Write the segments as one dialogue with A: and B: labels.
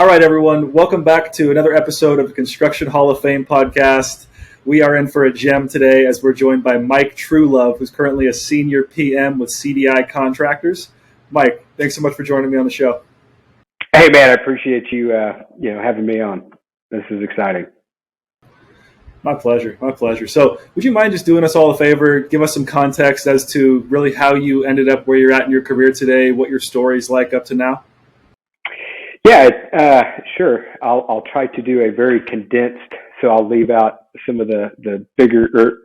A: All right, everyone. Welcome back to another episode of the Construction Hall of Fame podcast. We are in for a gem today as we're joined by Mike Trulove, who's currently a senior PM with CDI Contractors. Mike, thanks so much for joining me on the show.
B: Hey, man, I appreciate you, having me on. This is exciting.
A: My pleasure. My pleasure. So would you mind just doing us all a favor, give us some context as to really how you ended up where you're at in your career today, what your story's like up to now?
B: Yeah, sure. I'll try to do a very condensed, so I'll leave out some of the bigger,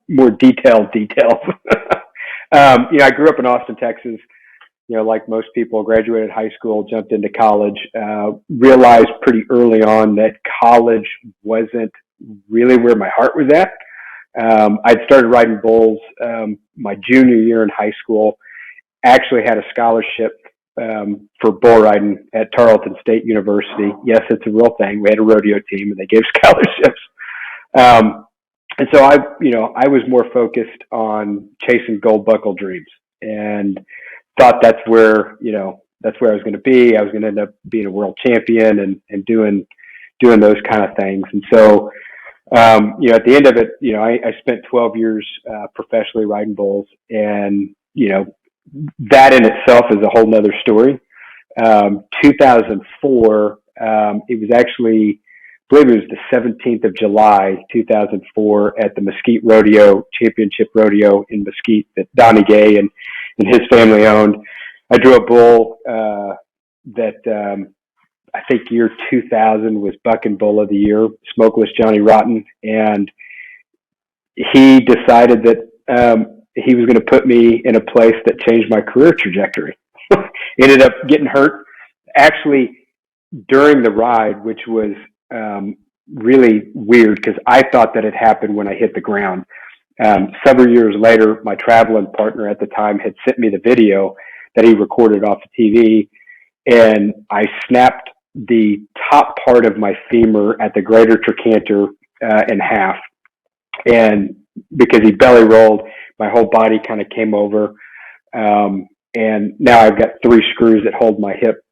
B: more detailed details. I grew up in Austin, Texas. Like most people, graduated high school, jumped into college, realized pretty early on that college wasn't really where my heart was at. I'd started riding bulls my junior year in high school, actually had a scholarship for bull riding at Tarleton State University. Yes, it's a real thing. We had a rodeo team and they gave scholarships. And so I was more focused on chasing gold buckle dreams and thought that's where I was going to be. I was going to end up being a world champion and doing those kind of things. And so, at the end of it, I spent 12 years professionally riding bulls, and, that in itself is a whole nother story. 2004, it was actually, I believe it was the 17th of July, 2004 at the Mesquite Rodeo Championship Rodeo in Mesquite that Donnie Gay and his family owned. I drew a bull that I think year 2000 was Buck and Bull of the Year, Smokeless Johnny Rotten, and he decided that he was going to put me in a place that changed my career trajectory. Ended up getting hurt actually during the ride, which was really weird because I thought that it happened when I hit the ground. Several years later, my traveling partner at the time had sent me the video that he recorded off the TV, and I snapped the top part of my femur at the greater trochanter in half. And because he belly rolled, my whole body kind of came over. And now I've got 3 screws that hold my hip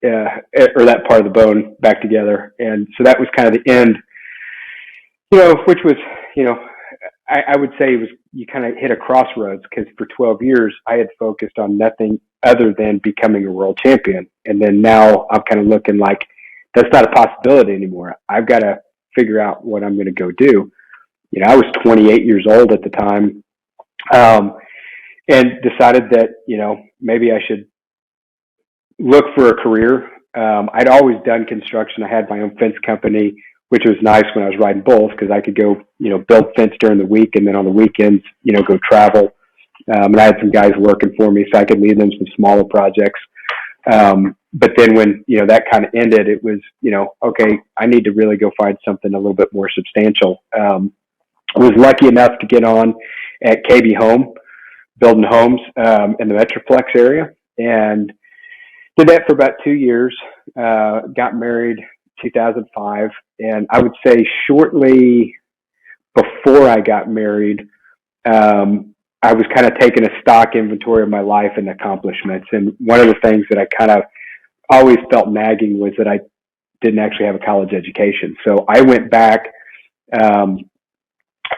B: or that part of the bone back together. And so that was kind of the end, which was, I would say you kind of hit a crossroads because for 12 years I had focused on nothing other than becoming a world champion. And then now I'm kind of looking like that's not a possibility anymore. I've got to figure out what I'm going to go do. I was 28 years old at the time, and decided that, maybe I should look for a career. I'd always done construction. I had my own fence company, which was nice when I was riding bulls because I could go, build fence during the week and then on the weekends, go travel. And I had some guys working for me so I could lead them some smaller projects. But then when, that kind of ended, it was, okay, I need to really go find something a little bit more substantial. I was lucky enough to get on at KB Home, building homes in the Metroplex area, and did that for about 2 years. Got married 2005, and I would say shortly before I got married, I was kind of taking a stock inventory of my life and accomplishments. And one of the things that I kind of always felt nagging was that I didn't actually have a college education. So I went back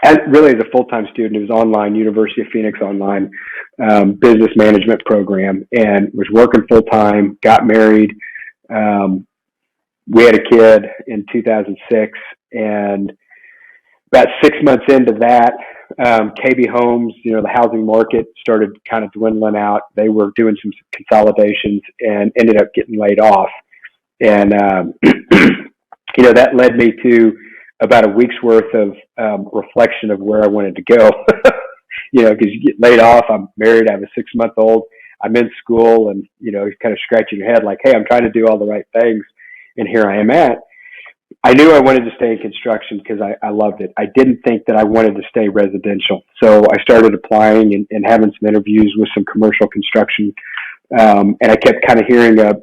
B: as a full-time student. It was online, University of Phoenix online business management program, and was working full-time, got married. We had a kid in 2006, and about 6 months into that, KB Homes, the housing market started kind of dwindling out. They were doing some consolidations and ended up getting laid off. And, that led me to about a week's worth of reflection of where I wanted to go. Because you get laid off, I'm married, I have a 6-month-old, I'm in school, and, you're kind of scratching your head like, hey, I'm trying to do all the right things, and here I am at. I knew I wanted to stay in construction because I loved it. I didn't think that I wanted to stay residential. So I started applying and having some interviews with some commercial construction. And I kept kind of hearing a,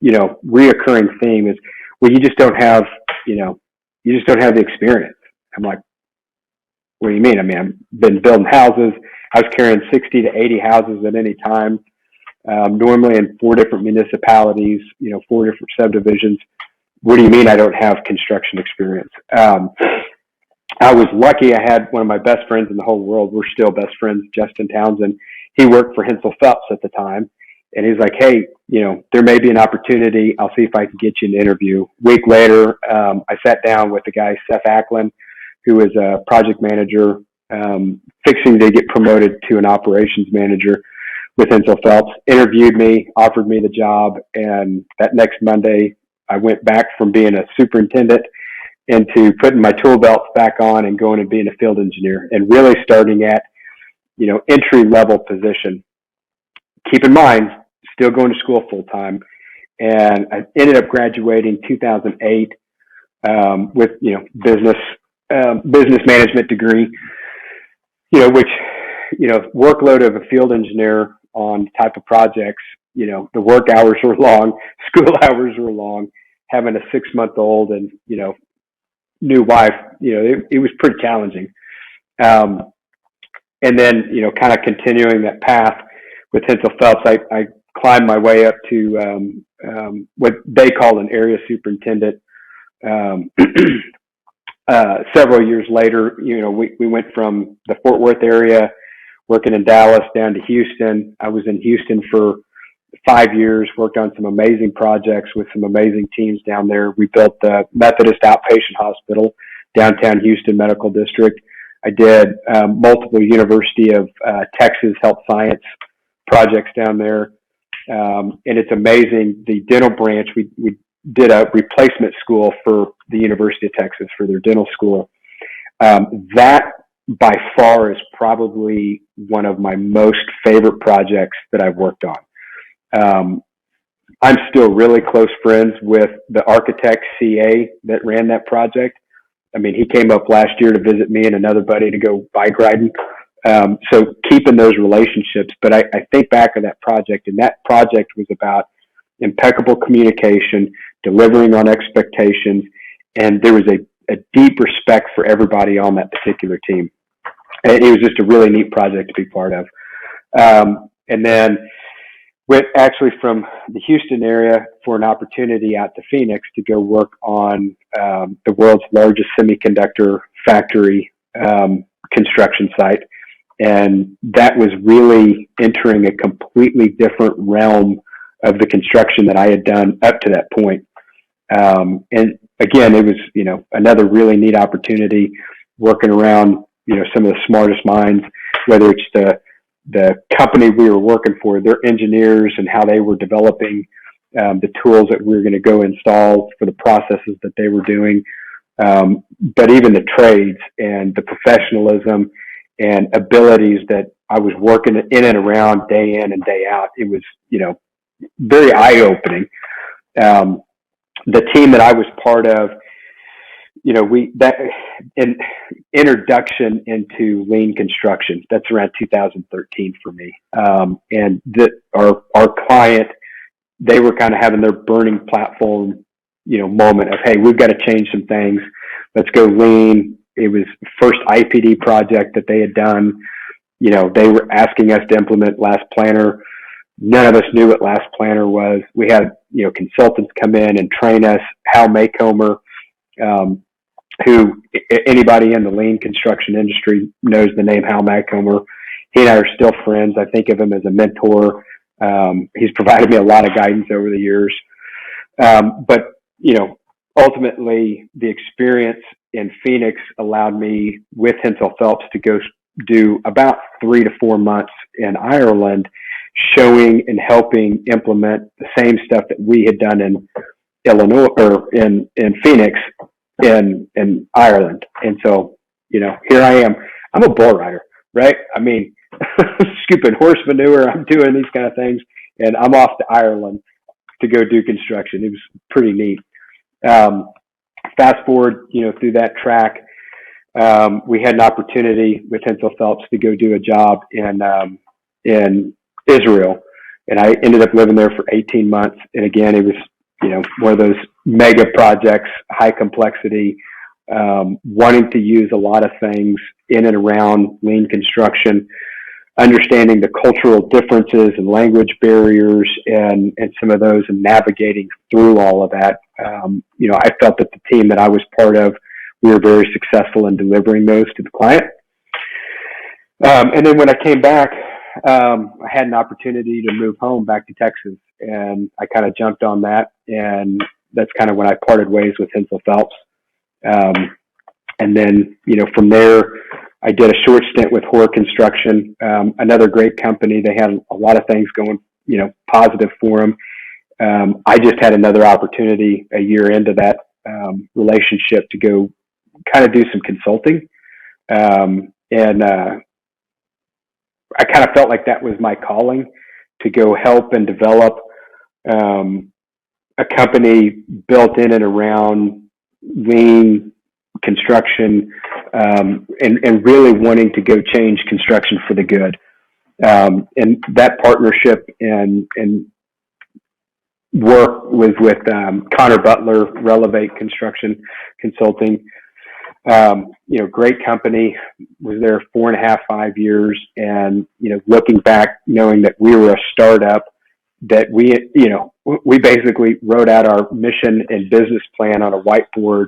B: reoccurring theme is, well, you just don't have the experience. I'm like, what do you mean? I mean, I've been building houses. I was carrying 60 to 80 houses at any time, normally in 4 different municipalities, 4 different subdivisions. what do you mean I don't have construction experience? I was lucky. I had one of my best friends in the whole world. We're still best friends, Justin Townsend. He worked for Hensel Phelps at the time. And he's like, hey, there may be an opportunity. I'll see if I can get you an interview. A week later, I sat down with the guy, Seth Acklin, who is a project manager, fixing to get promoted to an operations manager with Hensel Phelps, interviewed me, offered me the job. And that next Monday, I went back from being a superintendent into putting my tool belts back on and going and being a field engineer, and really starting at, entry level position. Keep in mind, still going to school full time. And I ended up graduating 2008 with, business management degree, which, workload of a field engineer on type of projects, the work hours were long, school hours were long, having a 6-month-old and, new wife, it was pretty challenging. And then, kind of continuing that path with Hensel Phelps, I climbed my way up to what they call an area superintendent. Several years later, we went from the Fort Worth area, working in Dallas, down to Houston. I was in Houston for 5 years, worked on some amazing projects with some amazing teams down there. We built the Methodist Outpatient Hospital, downtown Houston Medical District. I did multiple University of Texas Health Science projects down there. And it's amazing, the dental branch, we did a replacement school for the University of Texas for their dental school. That by far is probably one of my most favorite projects that I've worked on. I'm still really close friends with the architect CA that ran that project. I mean, he came up last year to visit me and another buddy to go bike riding. So keeping those relationships. But I think back on that project, and that project was about impeccable communication, delivering on expectations, and there was a deep respect for everybody on that particular team. And it was just a really neat project to be part of. And then went actually from the Houston area for an opportunity out to Phoenix to go work on the world's largest semiconductor factory construction site. And that was really entering a completely different realm of the construction that I had done up to that point. And again, it was, another really neat opportunity working around, some of the smartest minds, whether it's the company we were working for, their engineers and how they were developing the tools that we were going to go install for the processes that they were doing. But even the trades and the professionalism and abilities that I was working in and around day in and day out, it was, very eye-opening. The team that I was part of, introduction into lean construction, that's around 2013 for me. And our client, they were kind of having their burning platform, moment of, hey, we've got to change some things. Let's go lean. It was first IPD project that they had done. They were asking us to implement Last Planner. None of us knew what Last Planner was. We had, consultants come in and train us. Hal Maycomer, who anybody in the lean construction industry knows the name Hal Maycomer. He and I are still friends. I think of him as a mentor. He's provided me a lot of guidance over the years. But, ultimately the experience in Phoenix allowed me with Hensel Phelps to go do about 3 to 4 months in Ireland, showing and helping implement the same stuff that we had done in Illinois or in Phoenix in Ireland. And so, here I am. I'm a bull rider, right? I mean, scooping horse manure, I'm doing these kind of things, and I'm off to Ireland to go do construction. It was pretty neat. Fast forward, through that track, we had an opportunity with Hensel Phelps to go do a job in Israel, and I ended up living there for 18 months. And again, it was, one of those mega projects, high complexity, wanting to use a lot of things in and around lean construction, understanding the cultural differences and language barriers and some of those, and navigating through all of that. I felt that the team that I was part of, we were very successful in delivering those to the client. And then when I came back, I had an opportunity to move home back to Texas, and I kind of jumped on that. And that's kind of when I parted ways with Hensel Phelps. And then, from there, I did a short stint with Horror Construction, another great company. They had a lot of things going, positive for them. I just had another opportunity a year into that relationship to go kind of do some consulting. And I kind of felt like that was my calling, to go help and develop a company built in and around lean construction, and really wanting to go change construction for the good. And that partnership and work was with Connor Butler, Relevate Construction Consulting. Great company. Was there 4.5, 5 years, and looking back, knowing that we were a startup, that we basically wrote out our mission and business plan on a whiteboard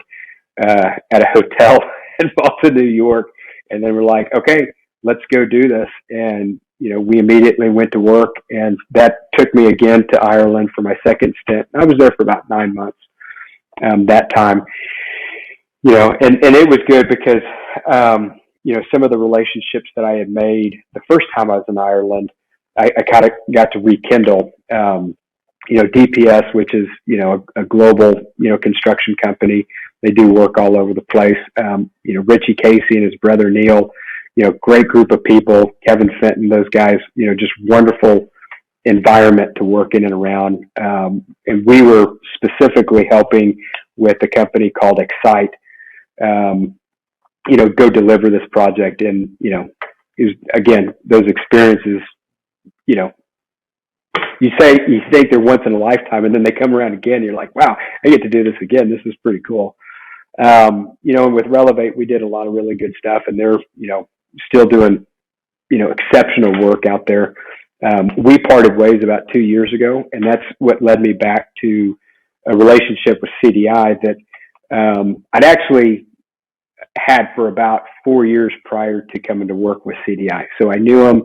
B: at a hotel in Malta, New York, and then we're like, okay, let's go do this. And we immediately went to work, and that took me again to Ireland for my second stint. I was there for about 9 months that time. And it was good because, some of the relationships that I had made the first time I was in Ireland, I kind of got to rekindle. DPS, which is, a global, construction company. They do work all over the place. Richie Casey and his brother Neil, great group of people, Kevin Fenton, those guys, just wonderful environment to work in and around. And we were specifically helping with a company called Excite, go deliver this project. And, it was, again, those experiences, you think they're once in a lifetime, and then they come around again. You're like, wow, I get to do this again. This is pretty cool. And with Relevate, we did a lot of really good stuff, and they're, still doing, exceptional work out there. We parted ways about 2 years ago, and that's what led me back to a relationship with CDI that I'd actually had for about 4 years prior to coming to work with CDI. So I knew them.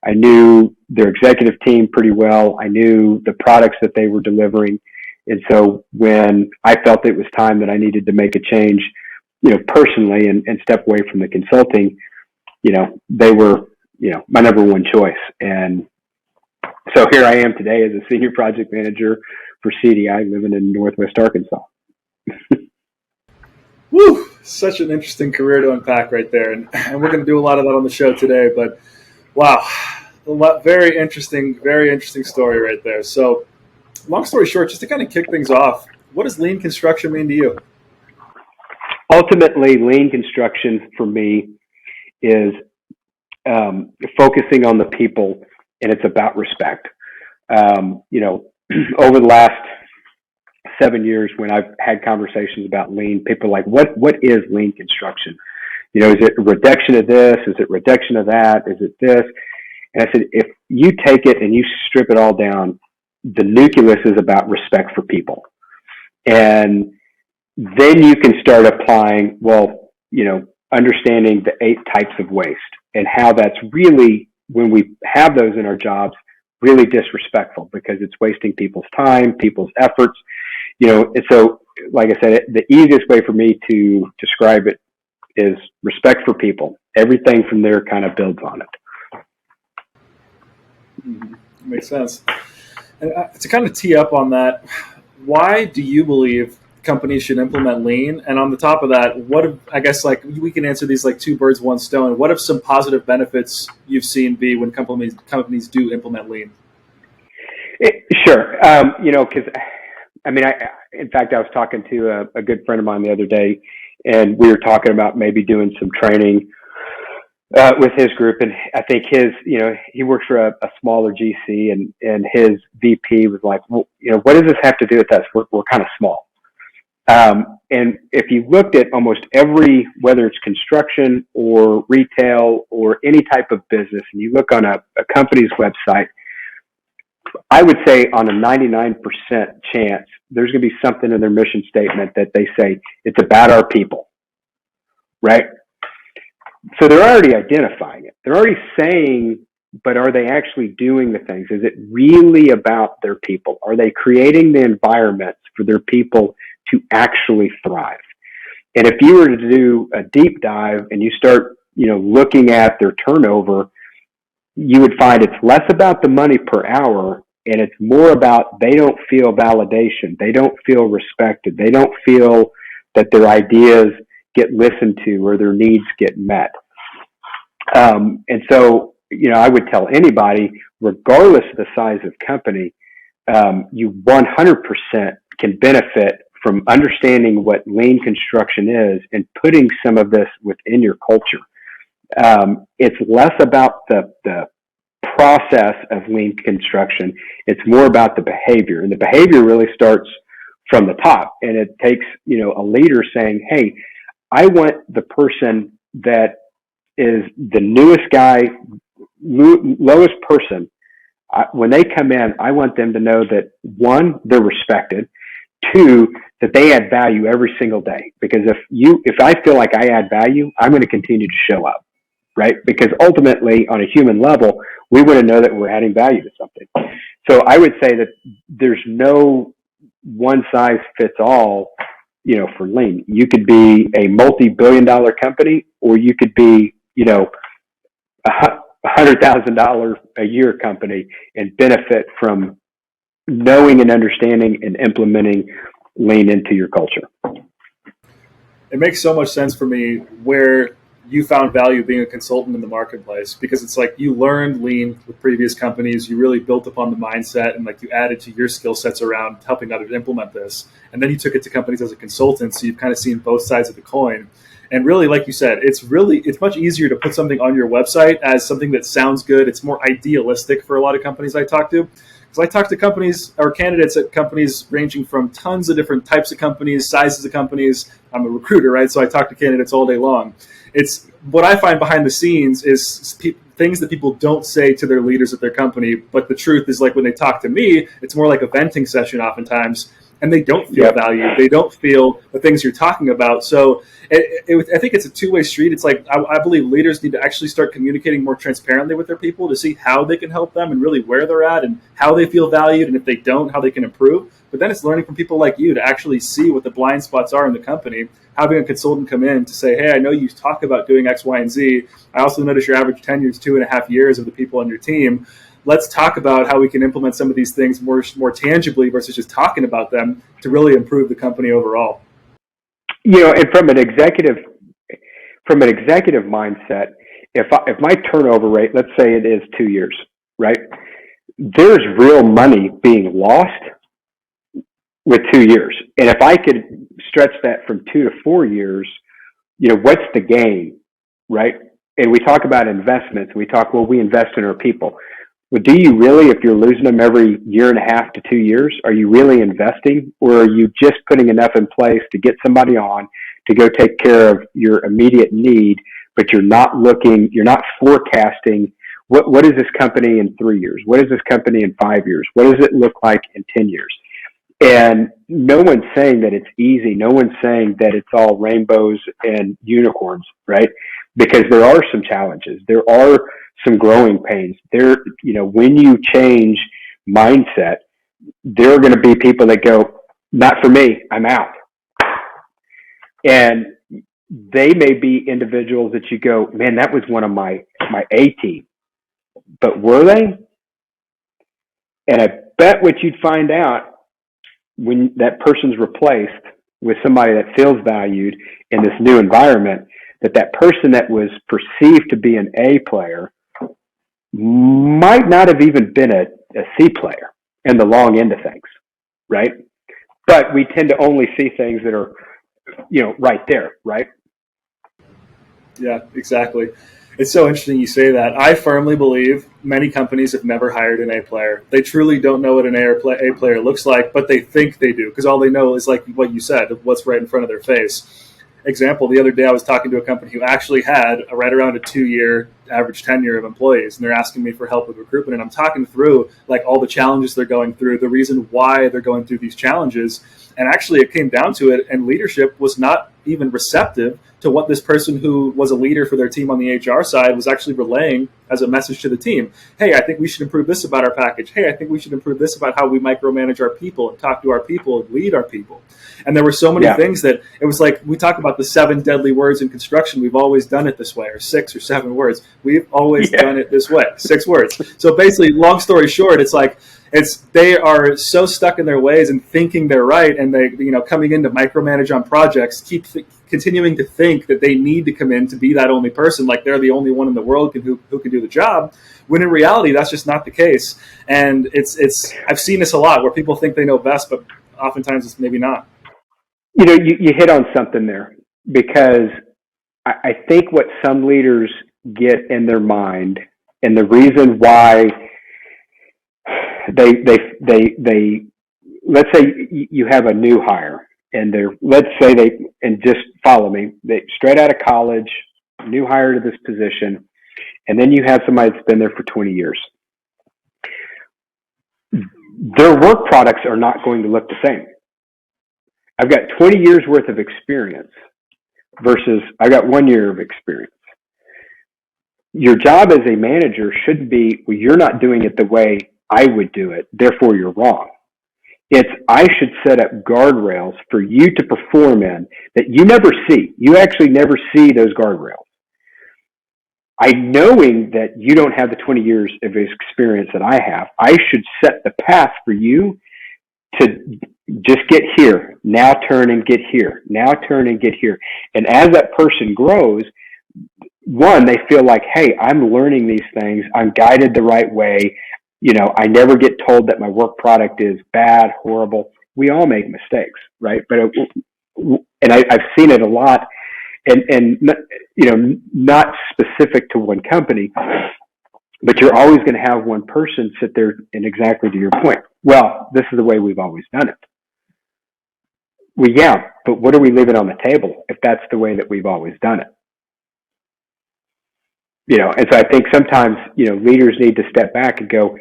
B: I knew their executive team pretty well. I knew the products that they were delivering. And so when I felt it was time that I needed to make a change, personally and step away from the consulting, they were, my number one choice. And so here I am today as a senior project manager for CDI, living in Northwest Arkansas.
A: Woo! Such an interesting career to unpack right there. And we're going to do a lot of that on the show today, but wow, very interesting story right there. So long story short, just to kind of kick things off, what does lean construction mean to you?
B: Ultimately, lean construction for me is focusing on the people, and it's about respect. Over the last 7 years, when I've had conversations about lean, people are like, what is lean construction? Is it a reduction of this? Is it reduction of that? Is it this? And I said, if you take it and you strip it all down, the nucleus is about respect for people. And then you can start applying, understanding the 8 types of waste and how that's really, when we have those in our jobs, really disrespectful because it's wasting people's time, people's efforts, and so, like I said, the easiest way for me to describe it is respect for people. Everything from there kind of builds on it.
A: Mm-hmm. Makes sense. And to kind of tee up on that, why do you believe companies should implement lean? And on the top of that, we can answer these like 2 birds, 1 stone. What have some positive benefits you've seen be when companies do implement lean?
B: Sure. Because in fact, I was talking to a good friend of mine the other day, and we were talking about maybe doing some training with his group. And I think he works for a smaller GC, and his VP was like, well, what does this have to do with us? We're kind of small. And if you looked at almost every, whether it's construction or retail or any type of business, and you look on a company's website, I would say on a 99% chance, there's going to be something in their mission statement that they say it's about our people, right? So they're already identifying it. They're already saying, but are they actually doing the things? Is it really about their people? Are they creating the environments for their people to actually thrive? And if you were to do a deep dive and you start, looking at their turnover, you would find it's less about the money per hour and it's more about they don't feel validation. They don't feel respected. They don't feel that their ideas get listened to or their needs get met. And so, I would tell anybody, regardless of the size of company, you 100% can benefit from understanding what lean construction is and putting some of this within your culture. It's less about the process of lean construction. It's more about the behavior, and the behavior really starts from the top. And it takes, a leader saying, hey, I want the person that is the newest guy, lowest person. When they come in, I want them to know that, one, they're respected. Two, that they add value every single day. Because if I feel like I add value, I'm going to continue to show up, right? Because ultimately, on a human level, we want to know that we're adding value to something. So I would say that there's no one size fits all, for lean. You could be a multi-billion-dollar company, or you could be, $100,000 a year company and benefit from knowing and understanding and implementing lean into your culture.
A: It makes so much sense for me where you found value being a consultant in the marketplace, because it's like you learned lean with previous companies, you really built upon the mindset, and like you added to your skill sets around helping others implement this. And then you took it to companies as a consultant. So you've kind of seen both sides of the coin. And really, like you said, it's much easier to put something on your website as something that sounds good. It's more idealistic for a lot of companies I talk to. Because I talk to companies or candidates at companies ranging from tons of different types of companies, sizes of companies. I'm a recruiter, right? So I talk to candidates all day long. It's what I find behind the scenes is things that people don't say to their leaders at their company. But the truth is, like when they talk to me, it's more like a venting session oftentimes. And they don't feel valued. They don't feel the things you're talking about. So I think it's a two-way street. It's like I believe leaders need to actually start communicating more transparently with their people to see how they can help them and really where they're at and how they feel valued. And if they don't, how they can improve. But then it's learning from people like you to actually see what the blind spots are in the company. Having a consultant come in to say, hey, I know you talk about doing X, Y, and Z. I also notice your average tenure is 2.5 years of the people on your team. Let's talk about how we can implement some of these things more tangibly versus just talking about them to really improve the company overall.
B: And from an executive mindset, if my turnover rate, let's say it is 2 years, right? There's real money being lost with 2 years. And if I could stretch that from 2 to 4 years, what's the gain, right? And we talk about investments. We invest in our people. Well, do you really, if you're losing them every 1.5 to 2 years, are you really investing, or are you just putting enough in place to get somebody on to go take care of your immediate need, but you're not forecasting what is this company in 3 years? What is this company in 5 years? What does it look like in 10 years? And no one's saying that it's easy. No one's saying that it's all rainbows and unicorns, right? Because there are some challenges. There are some growing pains. When you change mindset, there are going to be people that go, not for me, I'm out. And they may be individuals that you go, man, that was one of my A team. But were they? And I bet what you'd find out when that person's replaced with somebody that feels valued in this new environment, that person that was perceived to be an A player might not have even been a C player in the long end of things, right? But we tend to only see things that are, right there, right?
A: Yeah, exactly. It's so interesting you say that. I firmly believe many companies have never hired an A player. They truly don't know what an A player looks like, but they think they do because all they know is like what you said, what's right in front of their face. Example, the other day I was talking to a company who actually had right around a 2-year average tenure of employees, and they're asking me for help with recruitment, and I'm talking through like all the challenges they're going through, the reason why they're going through these challenges. And actually it came down to it, and leadership was not even receptive to what this person who was a leader for their team on the HR side was actually relaying as a message to the team. Hey, I think we should improve this about our package. Hey, I think we should improve this about how we micromanage our people and talk to our people and lead our people. And there were so many things that it was like, we talk about the 7 deadly words in construction. We've always done it this way, or 6 or 7 words. We've always done it this way, 6 words. So basically, long story short, it's like, they are so stuck in their ways and thinking they're right, and they, coming in to micromanage on projects, keep continuing to think that they need to come in to be that only person, like they're the only one in the world who can do the job, when in reality that's just not the case. And it's I've seen this a lot, where people think they know best, but oftentimes it's maybe not.
B: You hit on something there, because I think what some leaders get in their mind, and the reason why they let's say you have a new hire, and just follow me, they straight out of college, new hire to this position, and then you have somebody that's been there for 20 years. Their work products are not going to look the same. I've got 20 years worth of experience versus I've got 1 year of experience. Your job as a manager shouldn't be, well, you're not doing it the way I would do it, therefore you're wrong. It's, I should set up guardrails for you to perform in that you never see. You actually never see those guardrails. Knowing that you don't have the 20 years of experience that I have, I should set the path for you to just get here, now turn and get here, now turn and get here. And as that person grows, one, they feel like, hey, I'm learning these things. I'm guided the right way. I never get told that my work product is bad, horrible. We all make mistakes, right? But I've seen it a lot, and not specific to one company, but you're always going to have one person sit there and, exactly to your point, well, this is the way we've always done it. Well, yeah, but what are we leaving on the table if that's the way that we've always done it? And so I think sometimes, leaders need to step back and go,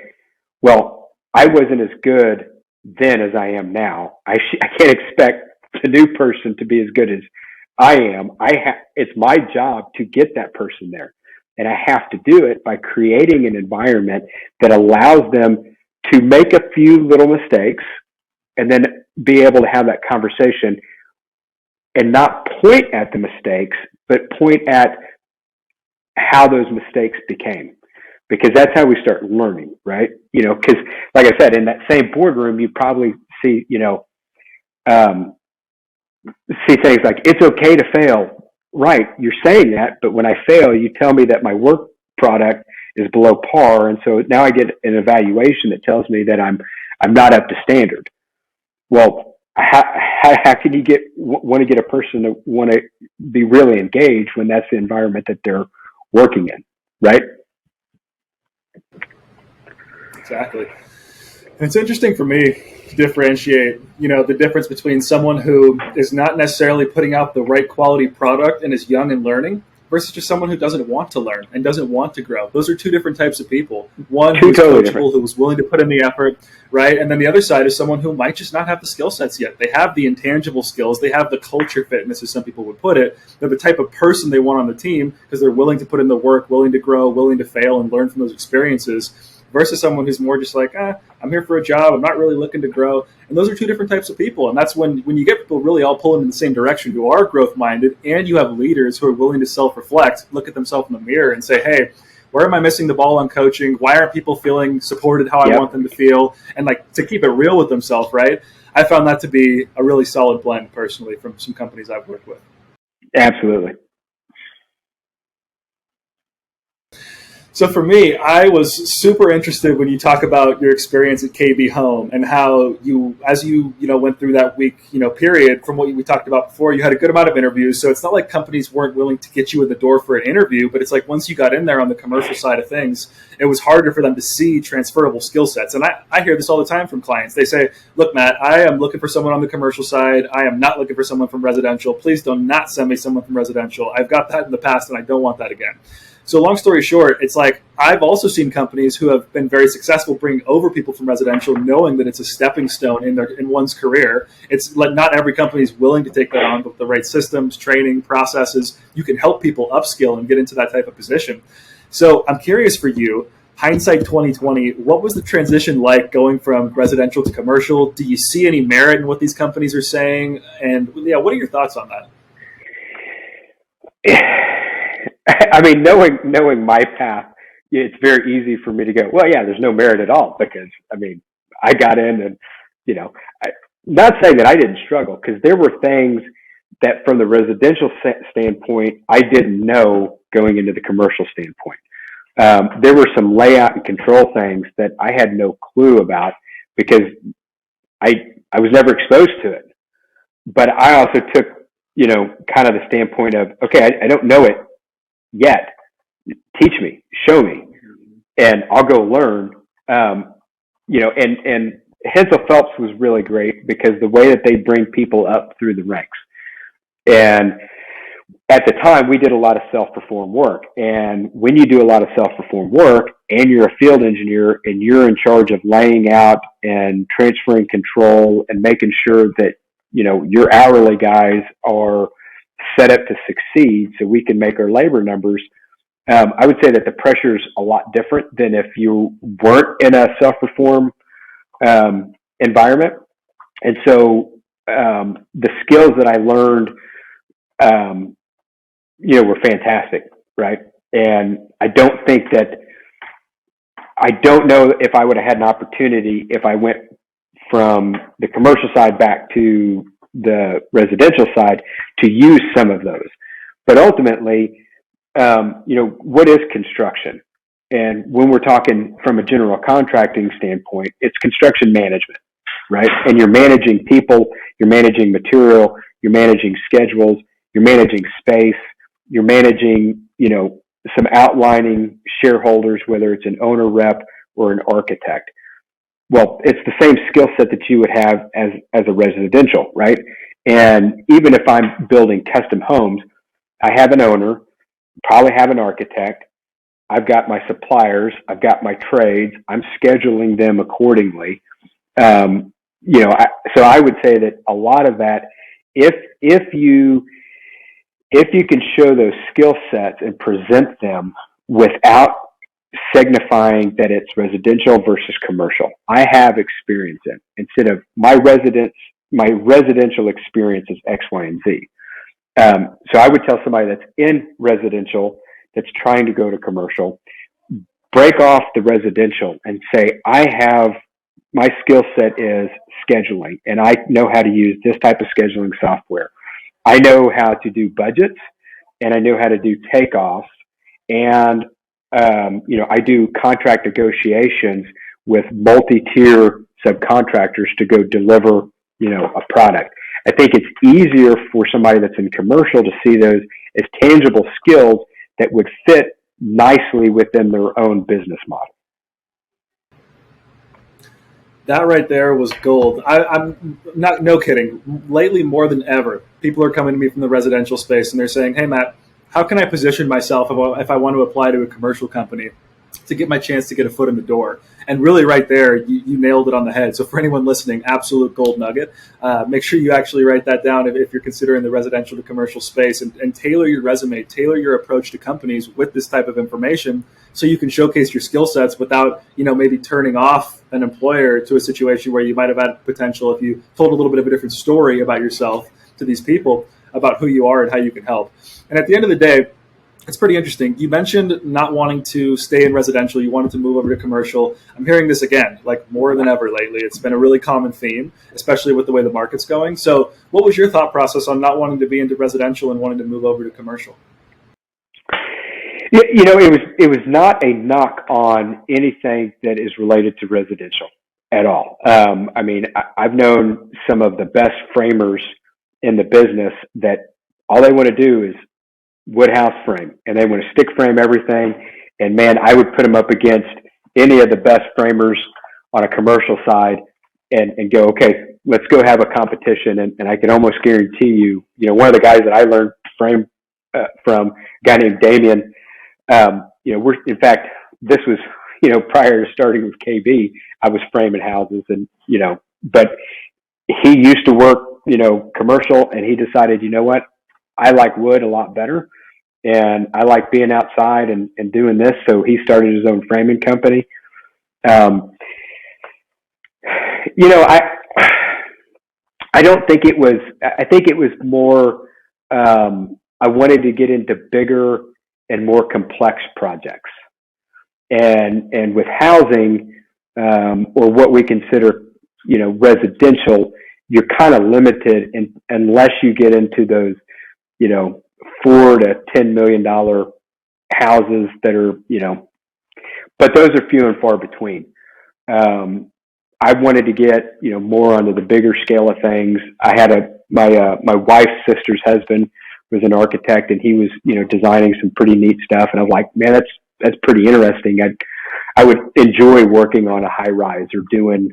B: well, I wasn't as good then as I am now. I can't expect the new person to be as good as I am. It's my job to get that person there. And I have to do it by creating an environment that allows them to make a few little mistakes and then be able to have that conversation and not point at the mistakes, but point at how those mistakes became, because that's how we start learning, right? Because like I said, in that same boardroom, you probably see, see things like, it's okay to fail. Right. You're saying that, but when I fail, you tell me that my work product is below par. And so now I get an evaluation that tells me that I'm not up to standard. Well, how can you want to get a person to want to be really engaged when that's the environment that they're working in, right?
A: Exactly. And it's interesting for me to differentiate, the difference between someone who is not necessarily putting out the right quality product and is young and learning versus just someone who doesn't want to learn and doesn't want to grow. Those are 2 different types of people. One who's
B: totally
A: coachable, different, who was willing to put in the effort, right? And then the other side is someone who might just not have the skill sets yet. They have the intangible skills. They have the culture fitness, as some people would put it. They're the type of person they want on the team because they're willing to put in the work, willing to grow, willing to fail, and learn from those experiences, versus someone who's more just like, I'm here for a job. I'm not really looking to grow. And those are 2 different types of people. And that's when you get people really all pulling in the same direction, who are growth-minded, and you have leaders who are willing to self-reflect, look at themselves in the mirror and say, hey, where am I missing the ball on coaching? Why aren't people feeling supported how I want them to feel? And to keep it real with themselves, right? I found that to be a really solid blend, personally, from some companies I've worked with.
B: Absolutely.
A: So for me, I was super interested when you talk about your experience at KB Home and how as you went through that week, period, from what we talked about before, you had a good amount of interviews. So it's not like companies weren't willing to get you in the door for an interview, but it's like once you got in there on the commercial side of things, it was harder for them to see transferable skill sets. And I hear this all the time from clients. They say, look, Matt, I am looking for someone on the commercial side. I am not looking for someone from residential. Please do not send me someone from residential. I've got that in the past and I don't want that again. So long story short, it's like I've also seen companies who have been very successful bringing over people from residential, knowing that it's a stepping stone in one's career. It's like not every company is willing to take that on, but with the right systems, training, processes, you can help people upskill and get into that type of position. So I'm curious for you, hindsight 2020, what was the transition like going from residential to commercial? Do you see any merit in what these companies are saying? And yeah, what are your thoughts on that?
B: I mean, knowing my path, it's very easy for me to go, well, yeah, there's no merit at all because, I mean, I got in and, not saying that I didn't struggle, because there were things that from the residential standpoint, I didn't know going into the commercial standpoint. There were some layout and control things that I had no clue about because I was never exposed to it. But I also took, kind of the standpoint of, okay, I don't know it yet. Teach me, show me, and I'll go learn. And Hensel Phelps was really great because the way that they bring people up through the ranks. And at the time, we did a lot of self-perform work. And when you do a lot of self-perform work and you're a field engineer and you're in charge of laying out and transferring control and making sure that, your hourly guys are set up to succeed so we can make our labor numbers, I would say that the pressure's a lot different than if you weren't in a self-perform environment. And so the skills that I learned, were fantastic, right? And I don't know if I would have had an opportunity if I went from the commercial side back to the residential side to use some of those. But ultimately, what is construction? And when we're talking from a general contracting standpoint, it's construction management, right? And you're managing people, you're managing material, you're managing schedules, you're managing space, you're managing, some outlining shareholders, whether it's an owner rep or an architect. Well, it's the same skill set that you would have as a residential, right? And even if I'm building custom homes, I have an owner, probably have an architect, I've got my suppliers, I've got my trades, I'm scheduling them accordingly. So I would say that a lot of that, if you can show those skill sets and present them without signifying that it's residential versus commercial, I have experience in, instead of my residential experience is X, Y, and Z. So I would tell somebody that's in residential that's trying to go to commercial, break off the residential and say, my skill set is scheduling and I know how to use this type of scheduling software. I know how to do budgets and I know how to do takeoffs. And, I do contract negotiations with multi-tier subcontractors to go deliver, a product. I think it's easier for somebody that's in commercial to see those as tangible skills that would fit nicely within their own business model.
A: That right there was gold. I'm not, no kidding. Lately, more than ever, people are coming to me from the residential space and they're saying, hey, Matt, how can I position myself if I want to apply to a commercial company to get my chance to get a foot in the door? And really right there, you nailed it on the head. So for anyone listening, absolute gold nugget. Make sure you actually write that down if you're considering the residential to commercial space and tailor your resume, tailor your approach to companies with this type of information so you can showcase your skill sets without, maybe turning off an employer to a situation where you might have had potential if you told a little bit of a different story about yourself to these people about who you are and how you can help. And at the end of the day, it's pretty interesting. You mentioned not wanting to stay in residential. You wanted to move over to commercial. I'm hearing this again, like more than ever lately. It's been a really common theme, especially with the way the market's going. So what was your thought process on not wanting to be into residential and wanting to move over to commercial?
B: It was not a knock on anything that is related to residential at all. I've known some of the best framers in the business that all they want to do is wood house frame and they want to stick frame everything. And man, I would put them up against any of the best framers on a commercial side and go, okay, let's go have a competition. And I can almost guarantee you, one of the guys that I learned to frame from, a guy named Damien, In fact, this was, prior to starting with KB, I was framing houses and, but he used to work, commercial, and he decided, you know what, I like wood a lot better and I like being outside and doing this. So he started his own framing company. I don't think it was, I think it was more, I wanted to get into bigger and more complex projects. And with housing, or what we consider, residential, you're kind of limited unless you get into those, $4 to $10 million houses that are, but those are few and far between. I wanted to get, more onto the bigger scale of things. I had my wife's sister's husband was an architect, and he was, designing some pretty neat stuff. And I'm like, man, that's pretty interesting. I would enjoy working on a high rise or doing,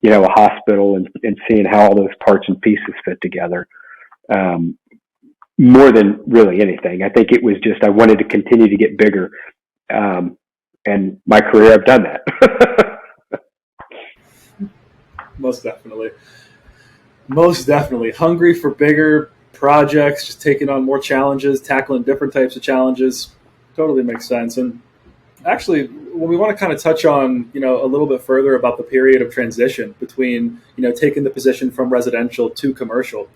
B: a hospital and seeing how all those parts and pieces fit together. More than really anything. I think it was just, I wanted to continue to get bigger. And my career, I've done that.
A: Most definitely. Most definitely. Hungry for bigger projects, just taking on more challenges, tackling different types of challenges. Totally makes sense. And actually, when we want to kind of touch on, a little bit further about the period of transition between, taking the position from residential to commercial,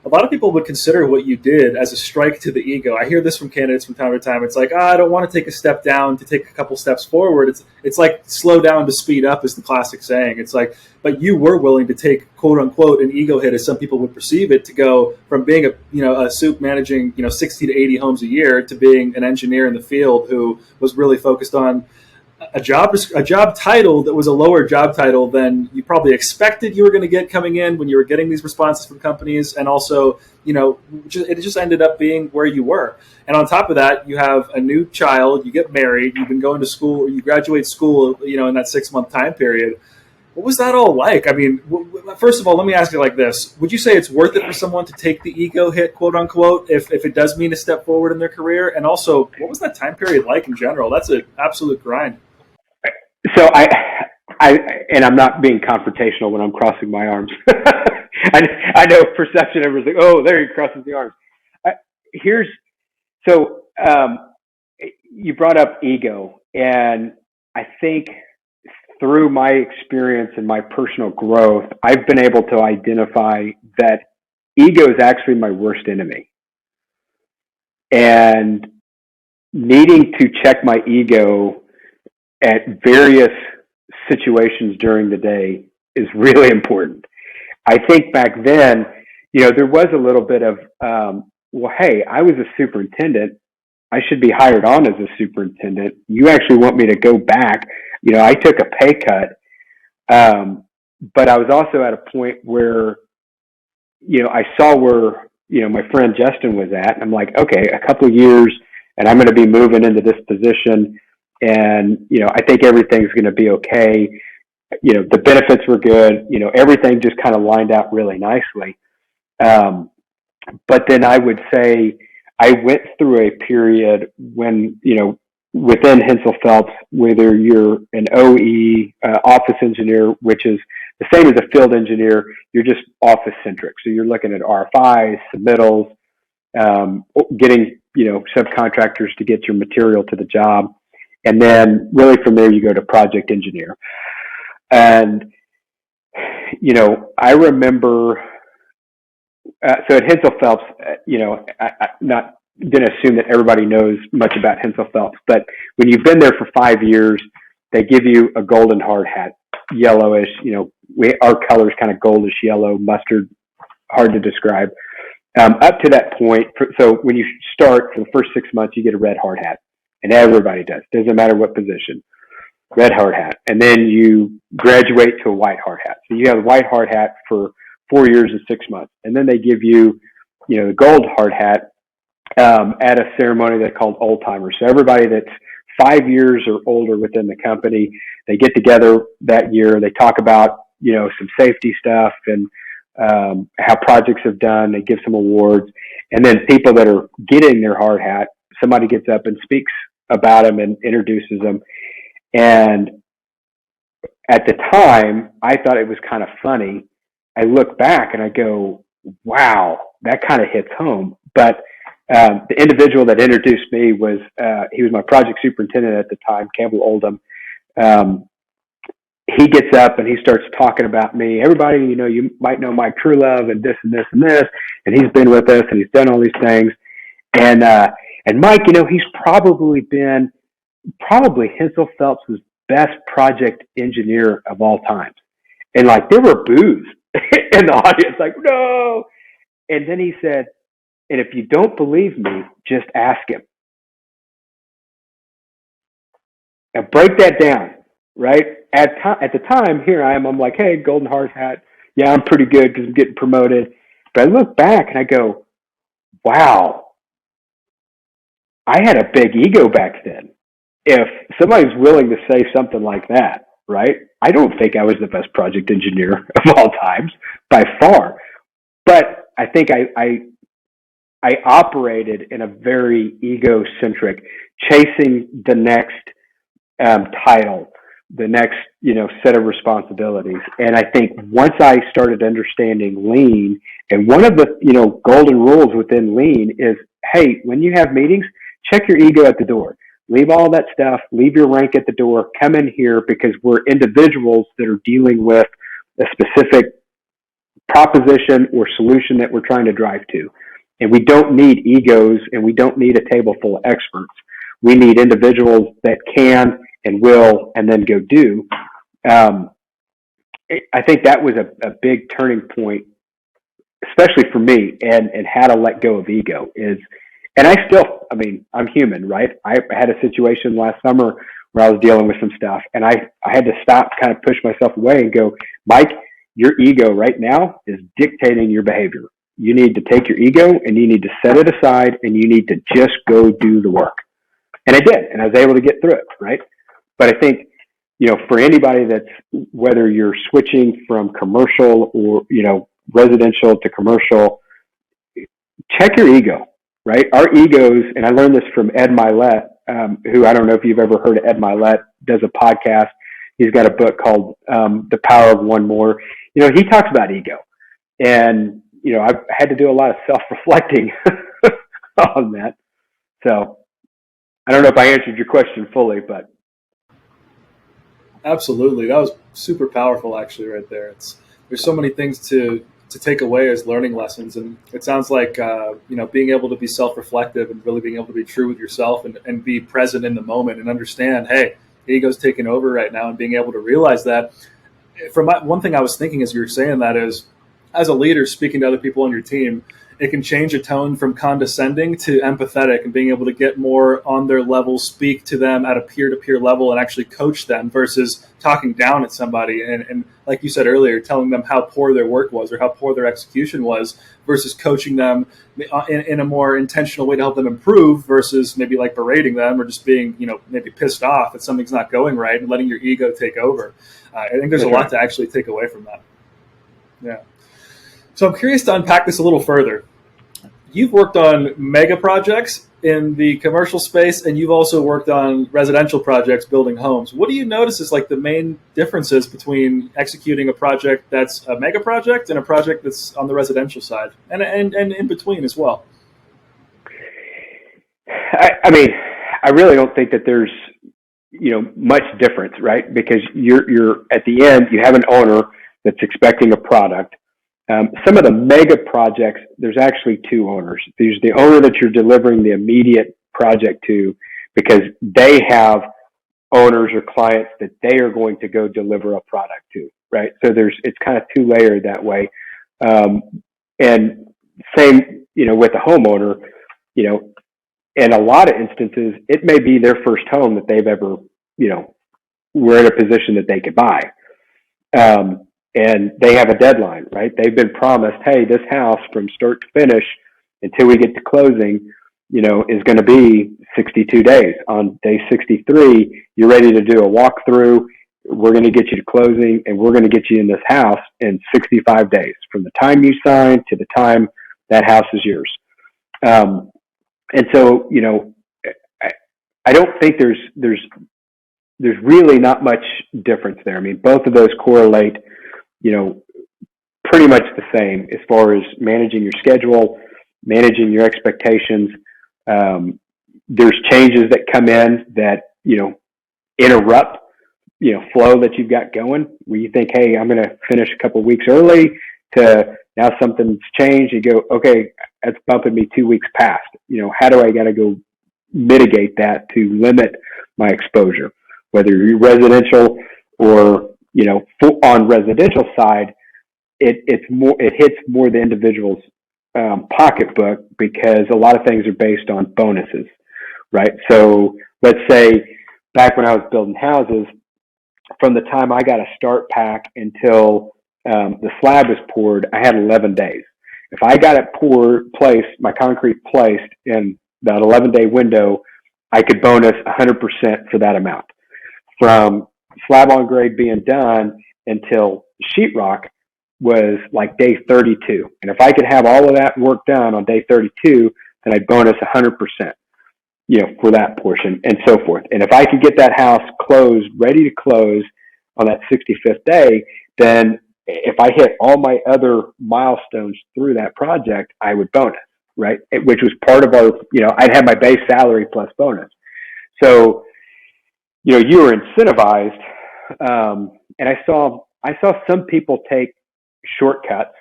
A: a lot of people would consider what you did as a strike to the ego. I hear this from candidates from time to time. It's like, I don't want to take a step down to take a couple steps forward. It's like slow down to speed up is the classic saying. It's like, but you were willing to take, quote unquote, an ego hit, as some people would perceive it, to go from being a soup managing 60 to 80 homes a year to being an engineer in the field who was really focused on a job title that was a lower job title than you probably expected you were going to get coming in when you were getting these responses from companies. And also, it just ended up being where you were. And on top of that, you have a new child, you get married, you've been going to school, or you graduate school, in that 6-month time period. What was that all like? I mean, first of all, let me ask you like this. Would you say it's worth it for someone to take the ego hit, quote unquote, if it does mean a step forward in their career? And also, what was that time period like in general? That's an absolute grind.
B: So and I'm not being confrontational when I'm crossing my arms. I know perception, everyone's like, oh, there he crosses the arms. You brought up ego, and I think through my experience and my personal growth, I've been able to identify that ego is actually my worst enemy. And needing to check my ego at various situations during the day is really important. I think back then, there was a little bit of, well, hey, I was a superintendent. I should be hired on as a superintendent. You actually want me to go back. I took a pay cut. But I was also at a point where, I saw where, my friend Justin was at. And I'm like, okay, a couple of years and I'm going to be moving into this position. And, I think everything's going to be okay. The benefits were good. Everything just kind of lined out really nicely. But then I would say I went through a period when, within Hensel Phelps, whether you're an OE, office engineer, which is the same as a field engineer, you're just office centric. So you're looking at RFIs, submittals, getting, subcontractors to get your material to the job. And then really from there, you go to project engineer. And, I remember, so at Hensel Phelps, I not going to assume that everybody knows much about Hensel Phelps, but when you've been there for 5 years, they give you a golden hard hat, yellowish, our color is kind of goldish yellow, mustard, hard to describe. Up to that point, so when you start for the first 6 months, you get a red hard hat. And everybody does. Doesn't matter what position. Red hard hat. And then you graduate to a white hard hat. So you have a white hard hat for 4 years and 6 months. And then they give you, the gold hard hat at a ceremony they called old timers. So everybody that's 5 years or older within the company, they get together that year. They talk about, some safety stuff and how projects have done. They give some awards. And then people that are getting their hard hat, somebody gets up and speaks about him and introduces him. And at the time, I thought it was kind of funny. I look back and I go, wow, that kind of hits home. But the individual that introduced me was, he was my project superintendent at the time, Campbell Oldham. He gets up and he starts talking about me. Everybody, you might know Mike Trulove and this and this and this, and he's been with us and he's done all these things. And Mike, he's probably Hensel Phelps' best project engineer of all time. And like, there were boos in the audience, like, no. And then he said, and if you don't believe me, just ask him. Now break that down, right? At the time, here I am, I'm like, hey, Golden Heart hat. Yeah, I'm pretty good because I'm getting promoted. But I look back and I go, wow, I had a big ego back then. If somebody's willing to say something like that, right? I don't think I was the best project engineer of all times by far, but I think I operated in a very egocentric, chasing the next title, the next set of responsibilities. And I think once I started understanding lean, and one of the golden rules within lean is, hey, when you have meetings, check your ego at the door. Leave all that stuff, leave your rank at the door, come in here, because we're individuals that are dealing with a specific proposition or solution that we're trying to drive to. And we don't need egos, and we don't need a table full of experts. We need individuals that can and will and then go do. I think that was a big turning point, especially for me, and how to let go of ego is. And I'm human, right? I had a situation last summer where I was dealing with some stuff, and I had to stop, kind of push myself away and go, Mike, your ego right now is dictating your behavior. You need to take your ego and you need to set it aside, and you need to just go do the work. And I did, and I was able to get through it, right? But I think, for anybody that's, whether you're switching from commercial or, residential to commercial, check your ego. Right? Our egos, and I learned this from Ed Milet, who, I don't know if you've ever heard of Ed Milet, does a podcast. He's got a book called The Power of One More. He talks about ego. And, I've had to do a lot of self-reflecting on that. So I don't know if I answered your question fully, but.
A: Absolutely. That was super powerful, actually, right there. There's so many things to take away as learning lessons. And it sounds like, being able to be self-reflective and really being able to be true with yourself and be present in the moment and understand, hey, the ego's taking over right now, and being able to realize that. One thing I was thinking as you were saying that is, as a leader speaking to other people on your team, it can change a tone from condescending to empathetic, and being able to get more on their level, speak to them at a peer-to-peer level and actually coach them versus talking down at somebody. And like you said earlier, telling them how poor their work was or how poor their execution was versus coaching them in a more intentional way to help them improve versus maybe like berating them or just being, maybe pissed off that something's not going right and letting your ego take over. I think there's a lot to actually take away from that. Yeah. So I'm curious to unpack this a little further. You've worked on mega projects in the commercial space, and you've also worked on residential projects building homes. What do you notice is like the main differences between executing a project that's a mega project and a project that's on the residential side, and in between as well?
B: I really don't think that there's much difference, right? Because you're at the end, you have an owner that's expecting a product. Some of the mega projects, there's actually two owners. There's the owner that you're delivering the immediate project to, because they have owners or clients that they are going to go deliver a product to, right? So it's kind of two layered that way. And same, with the homeowner, in a lot of instances, it may be their first home that they've ever, were in a position that they could buy. And they have a deadline, right? They've been promised, hey, this house from start to finish until we get to closing, is going to be 62 days. On day 63, you're ready to do a walkthrough. We're going to get you to closing, and we're going to get you in this house in 65 days from the time you sign to the time that house is yours. And so, I don't think there's really not much difference there. I mean, both of those correlate, pretty much the same as far as managing your schedule, managing your expectations. There's changes that come in that, interrupt, flow that you've got going, where you think, hey, I'm going to finish a couple of weeks early, to now something's changed. You go, okay, that's bumping me 2 weeks past. How do I got to go mitigate that to limit my exposure? Whether you're residential or, on residential side, it hits more the individual's pocketbook, because a lot of things are based on bonuses, right? So let's say back when I was building houses, from the time I got a start pack until the slab was poured, I had 11 days. If I got it my concrete placed in that 11-day window, I could bonus 100% for that amount. From slab on grade being done until sheetrock was like day 32. And if I could have all of that work done on day 32, then I'd bonus 100%, for that portion, and so forth. And if I could get that house closed, ready to close on that 65th day, then if I hit all my other milestones through that project, I would bonus, right? Which was part of our, I'd have my base salary plus bonus. So, you were incentivized. And I saw some people take shortcuts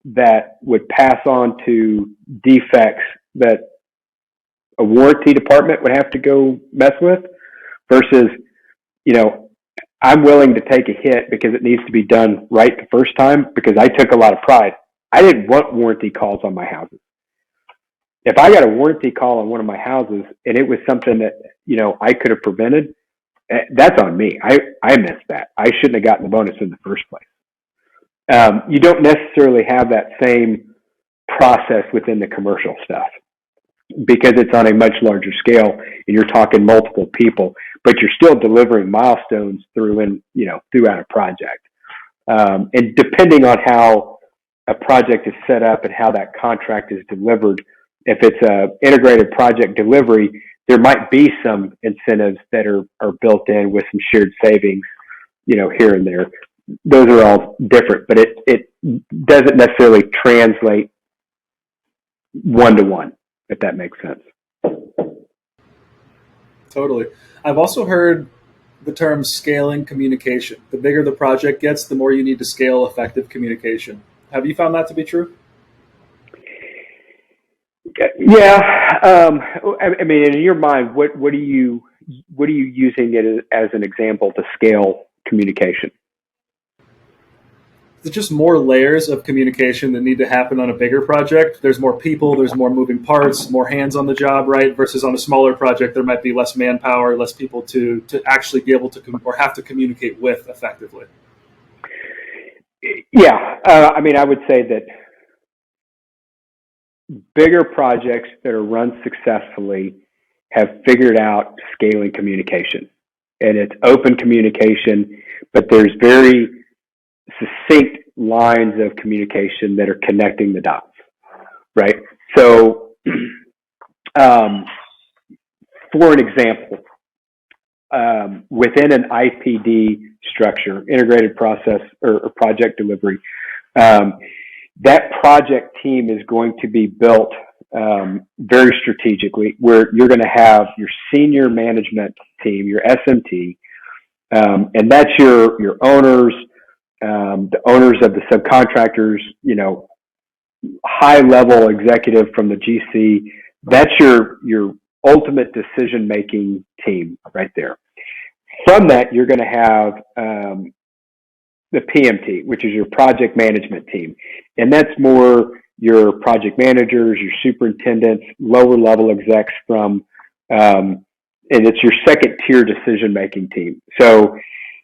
B: that would pass on to defects that a warranty department would have to go mess with, versus, I'm willing to take a hit because it needs to be done right the first time, because I took a lot of pride. I didn't want warranty calls on my houses. If I got a warranty call on one of my houses and it was something that, I could have prevented, that's on me. I missed that. I shouldn't have gotten the bonus in the first place. You don't necessarily have that same process within the commercial stuff, because it's on a much larger scale and you're talking multiple people, but you're still delivering milestones throughout a project. And depending on how a project is set up and how that contract is delivered, if it's a integrated project delivery, there might be some incentives that are built in with some shared savings, here and there. Those are all different, but it doesn't necessarily translate one-to-one, if that makes sense.
A: Totally. I've also heard the term scaling communication. The bigger the project gets, the more you need to scale effective communication. Have you found that to be true?
B: Yeah. I mean, in your mind, what are you using it as an example to scale communication?
A: There's just more layers of communication that need to happen on a bigger project. There's more people, there's more moving parts, more hands on the job, right? Versus on a smaller project, there might be less manpower, less people to actually be able to or have to communicate with effectively.
B: Yeah. I mean, I would say that bigger projects that are run successfully have figured out scaling communication. And it's open communication, but there's very succinct lines of communication that are connecting the dots, right? So, for an example, within an IPD structure, integrated process or project delivery, that project team is going to be built very strategically, where you're going to have your senior management team, your SMT, and that's your owners, the owners of the subcontractors, high level executive from the GC. That's your ultimate decision making team right there. From that, you're going to have the PMT, which is your project management team, and that's more your project managers, your superintendents, lower level execs from, and it's your second tier decision making team. So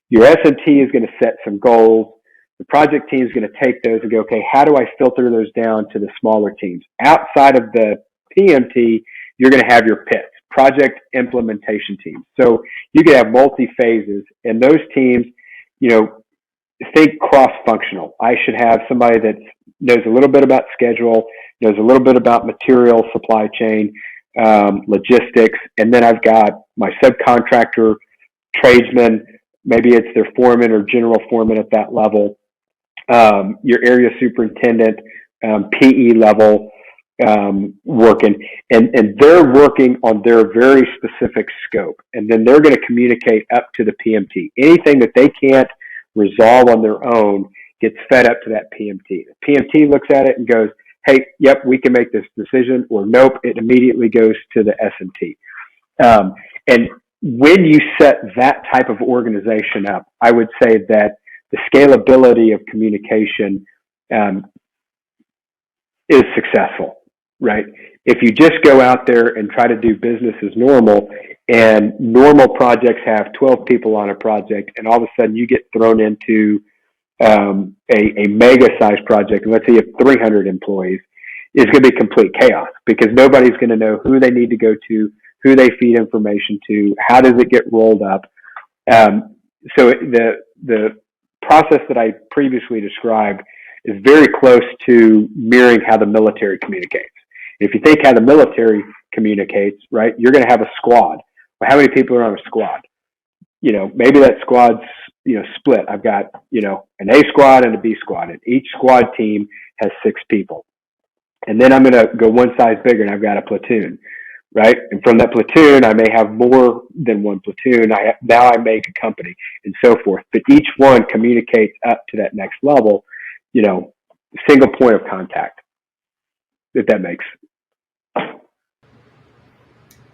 B: your SMT is going to set some goals. The project team is going to take those and go, okay, how do I filter those down to the smaller teams? Outside of the PMT, you're going to have your PITs, project implementation teams. So you can have multi-phases, and those teams, think cross-functional. I should have somebody that knows a little bit about schedule, knows a little bit about material supply chain, logistics, and then I've got my subcontractor, tradesmen, maybe it's their foreman or general foreman at that level, your area superintendent, PE level, working, and they're working on their very specific scope. And then they're going to communicate up to the PMT. Anything that they can't resolve on their own gets fed up to that PMT. The PMT looks at it and goes, hey, yep, we can make this decision, or nope, it immediately goes to the SMT. And when you set that type of organization up, I would say that the scalability of communication is successful, right? If you just go out there and try to do business as normal, and normal projects have 12 people on a project, and all of a sudden you get thrown into a mega size project, and let's say you have 300 employees, it's going to be complete chaos because nobody's going to know who they need to go to, who they feed information to, how does it get rolled up. So the process that I previously described is very close to mirroring how the military communicates. If you think how the military communicates, right, you're going to have a squad. Well, how many people are on a squad? Maybe that squad's, split. I've got, an A squad and a B squad, and each squad team has 6 people. And then I'm going to go one size bigger, and I've got a platoon, right? And from that platoon, I may have more than one platoon. Now I make a company and so forth. But each one communicates up to that next level, single point of contact, if that makes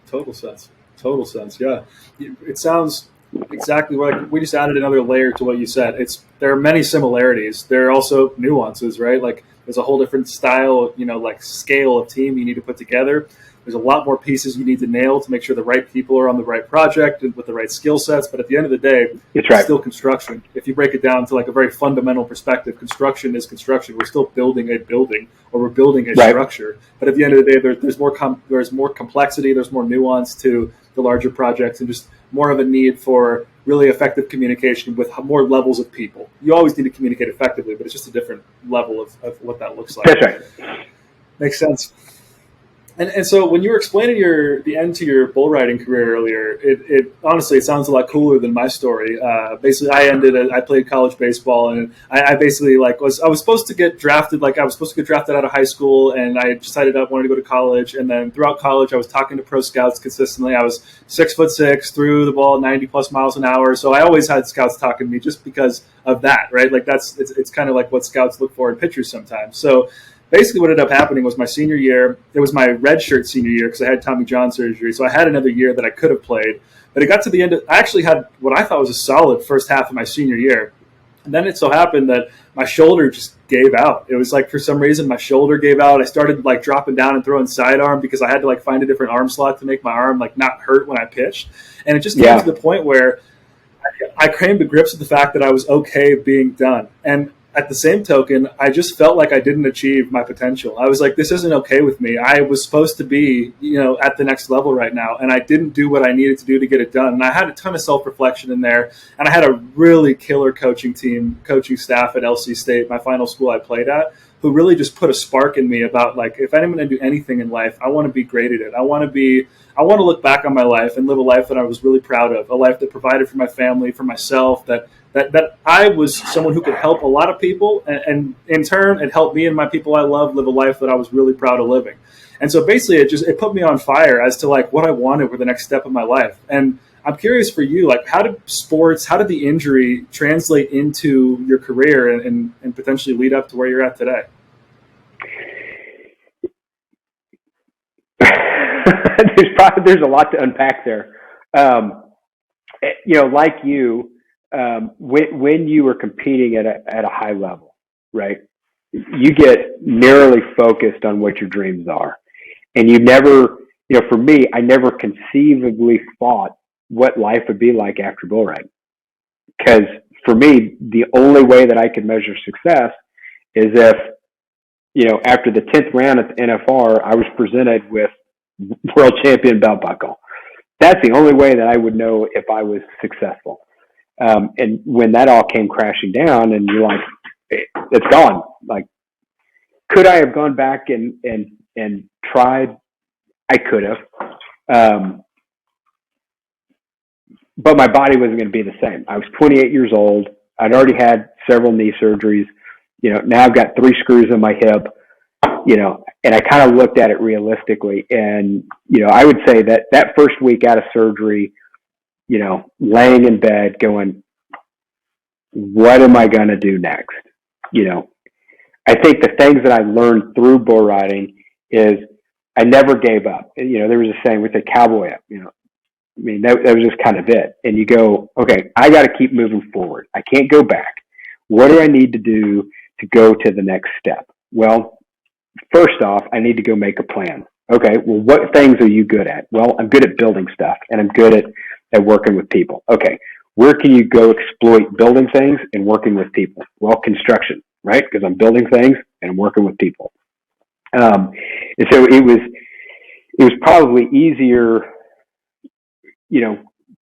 A: Total sense. Total sense. Yeah. It sounds exactly like we just added another layer to what you said. There are many similarities. There are also nuances, right? Like there's a whole different style, like scale of team you need to put together. There's a lot more pieces you need to nail to make sure the right people are on the right project and with the right skill sets. But at the end of the day, it's still construction. If you break it down to like a very fundamental perspective, construction is construction. We're still building a building, or we're building a structure. But at the end of the day, there's more complexity, there's more nuance to the larger projects, and just more of a need for really effective communication with more levels of people. You always need to communicate effectively, but it's just a different level of what that looks like.
B: That's right.
A: Makes sense. And so when you were explaining the end to your bull riding career earlier, it honestly, it sounds a lot cooler than my story. Basically, I played college baseball, and I basically I was supposed to get drafted, out of high school, and I decided I wanted to go to college. And then throughout college, I was talking to pro scouts consistently. I was 6'6", threw the ball 90 plus miles an hour. So I always had scouts talking to me just because of that, right? Like it's kind of like what scouts look for in pitchers sometimes. So basically what ended up happening was my senior year, it was my redshirt senior year because I had Tommy John surgery. So I had another year that I could have played. But it got to the end I actually had what I thought was a solid first half of my senior year. And then it so happened that my shoulder just gave out. It was like for some reason my shoulder gave out. I started dropping down and throwing sidearm because I had to find a different arm slot to make my arm not hurt when I pitched. And it just came to the point where I came to grips with the fact that I was okay being done. And at the same token, I just felt like I didn't achieve my potential. I was like, this isn't okay with me. I was supposed to be, at the next level right now, and I didn't do what I needed to do to get it done. And I had a ton of self-reflection in there, and I had a really killer coaching staff at LC State, my final school I played at, who really just put a spark in me about if I'm going to do anything in life, I want to be great at it. I want to look back on my life and live a life that I was really proud of, a life that provided for my family, for myself, that I was someone who could help a lot of people, and in turn, it helped me and my people I love live a life that I was really proud of living. And so basically, it put me on fire as to what I wanted for the next step of my life. And I'm curious for you, how did the injury translate into your career and potentially lead up to where you're at today?
B: There's a lot to unpack there. Like you, when you were competing at a high level, right, you get narrowly focused on what your dreams are. And you never, for me, I never conceivably thought what life would be like after bull riding. Because for me, the only way that I could measure success is if, after the 10th round at the NFR, I was presented with world champion belt buckle. That's the only way that I would know if I was successful. And when that all came crashing down and you're like, it's gone. Could I have gone back and tried? I could have. but my body wasn't going to be the same. I was 28 years old. I'd already had several knee surgeries. Now I've got 3 screws in my hip, and I kind of looked at it realistically. And, I would say that first week out of surgery, laying in bed going, what am I going to do next? I think the things that I learned through bull riding is I never gave up. There was a saying with a cowboy up, that was just kind of it. And you go, okay, I got to keep moving forward. I can't go back. What do I need to do to go to the next step? Well, first off, I need to go make a plan. Okay, well, what things are you good at? Well, I'm good at building stuff, and I'm good at working with people. Okay, where can you go exploit building things and working with people? Well, construction, right? Because I'm building things and I'm working with people. And so it was probably easier,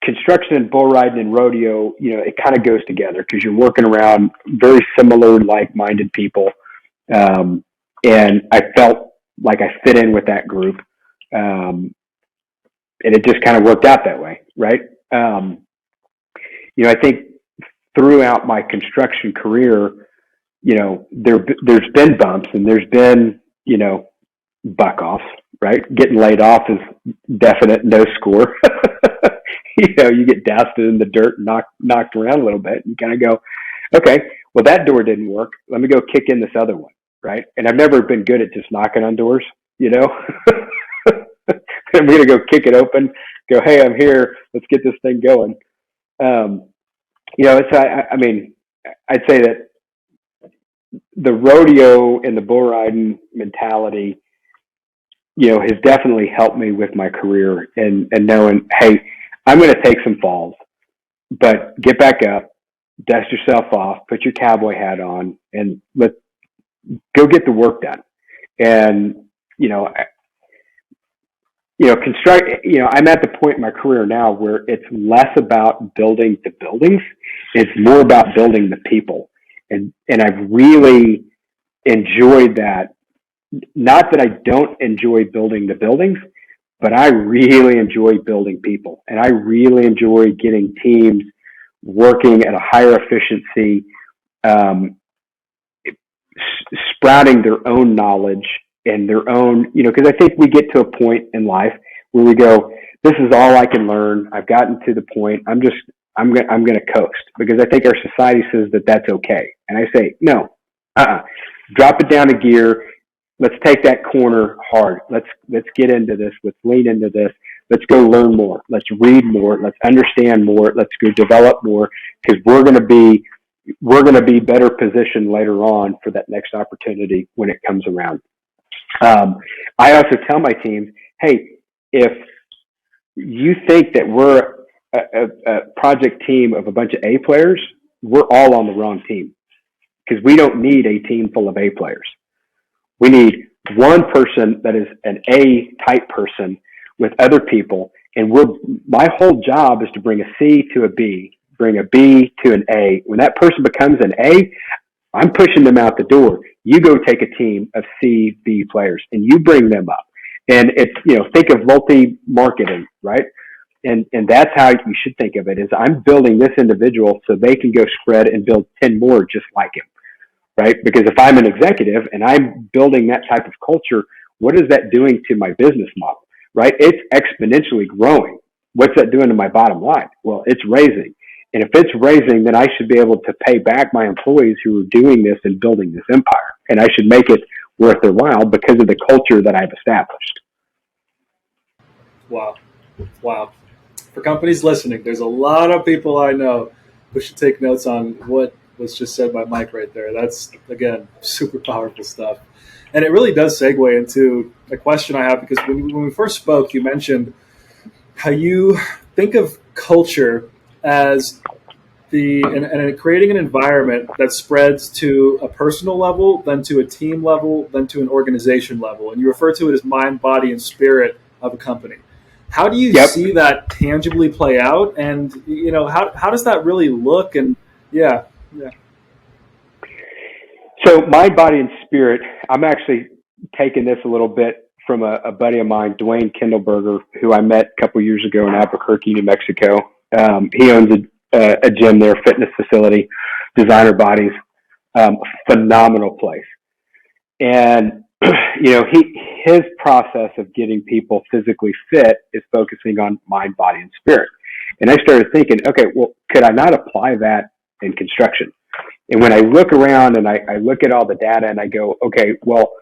B: construction and bull riding and rodeo, it kind of goes together because you're working around very similar, like-minded people. And I felt like I fit in with that group. And it just kind of worked out that way. Right. I think throughout my construction career, there's been bumps and there's been, buck offs, right? Getting laid off is definite no score. You get doused in the dirt and knocked around a little bit. And you kind of go, okay, well, that door didn't work. Let me go kick in this other one, right? And I've never been good at just knocking on doors, I'm going to go kick it open, go, hey, I'm here. Let's get this thing going. I'd say that the rodeo and the bull riding mentality, has definitely helped me with my career and knowing, hey, I'm going to take some falls, but get back up, dust yourself off, put your cowboy hat on, and let's go get the work done. And, I'm at the point in my career now where it's less about building the buildings. It's more about building the people. And I've really enjoyed that. Not that I don't enjoy building the buildings, but I really enjoy building people. And I really enjoy getting teams working at a higher efficiency, sprouting their own knowledge and their own, because I think we get to a point in life where we go, this is all I can learn. I've gotten to the point. I'm going to coast because I think our society says that that's okay. And I say, no, drop it down a gear. Let's take that corner hard. Let's get into this. Let's lean into this. Let's go learn more. Let's read more. Let's understand more. Let's go develop more because we're going to be better positioned later on for that next opportunity when it comes around. I also tell my teams, hey, if you think that we're a project team of a bunch of A players, we're all on the wrong team because we don't need a team full of A players. We need one person that is an A type person with other people. And my whole job is to bring a C to a B, bring a B to an A. When that person becomes an A, I'm pushing them out the door. You go take a team of C, B players and you bring them up. And it's, think of multi-marketing, right? And that's how you should think of it is I'm building this individual so they can go spread and build 10 more just like him. Right? Because if I'm an executive and I'm building that type of culture, what is that doing to my business model? Right? It's exponentially growing. What's that doing to my bottom line? Well, it's raising. And if it's raising, then I should be able to pay back my employees who are doing this and building this empire. And I should make it worth their while because of the culture that I've established.
A: Wow. For companies listening, there's a lot of people I know who should take notes on what was just said by Mike right there. That's, again, super powerful stuff. And it really does segue into a question I have because when we first spoke, you mentioned how you think of culture as and creating an environment that spreads to a personal level, then to a team level, then to an organization level. And you refer to it as mind, body, and spirit of a company. How do you see that tangibly play out? And, how does that really look? And yeah.
B: So mind, body, and spirit, I'm actually taking this a little bit from a buddy of mine, Dwayne Kindleberger, who I met a couple years ago in Albuquerque, New Mexico. He owns a gym there, fitness facility, Designer Bodies, phenomenal place. And, his process of getting people physically fit is focusing on mind, body, and spirit. And I started thinking, okay, well, could I not apply that in construction? And when I look around and I look at all the data and I go, okay, well,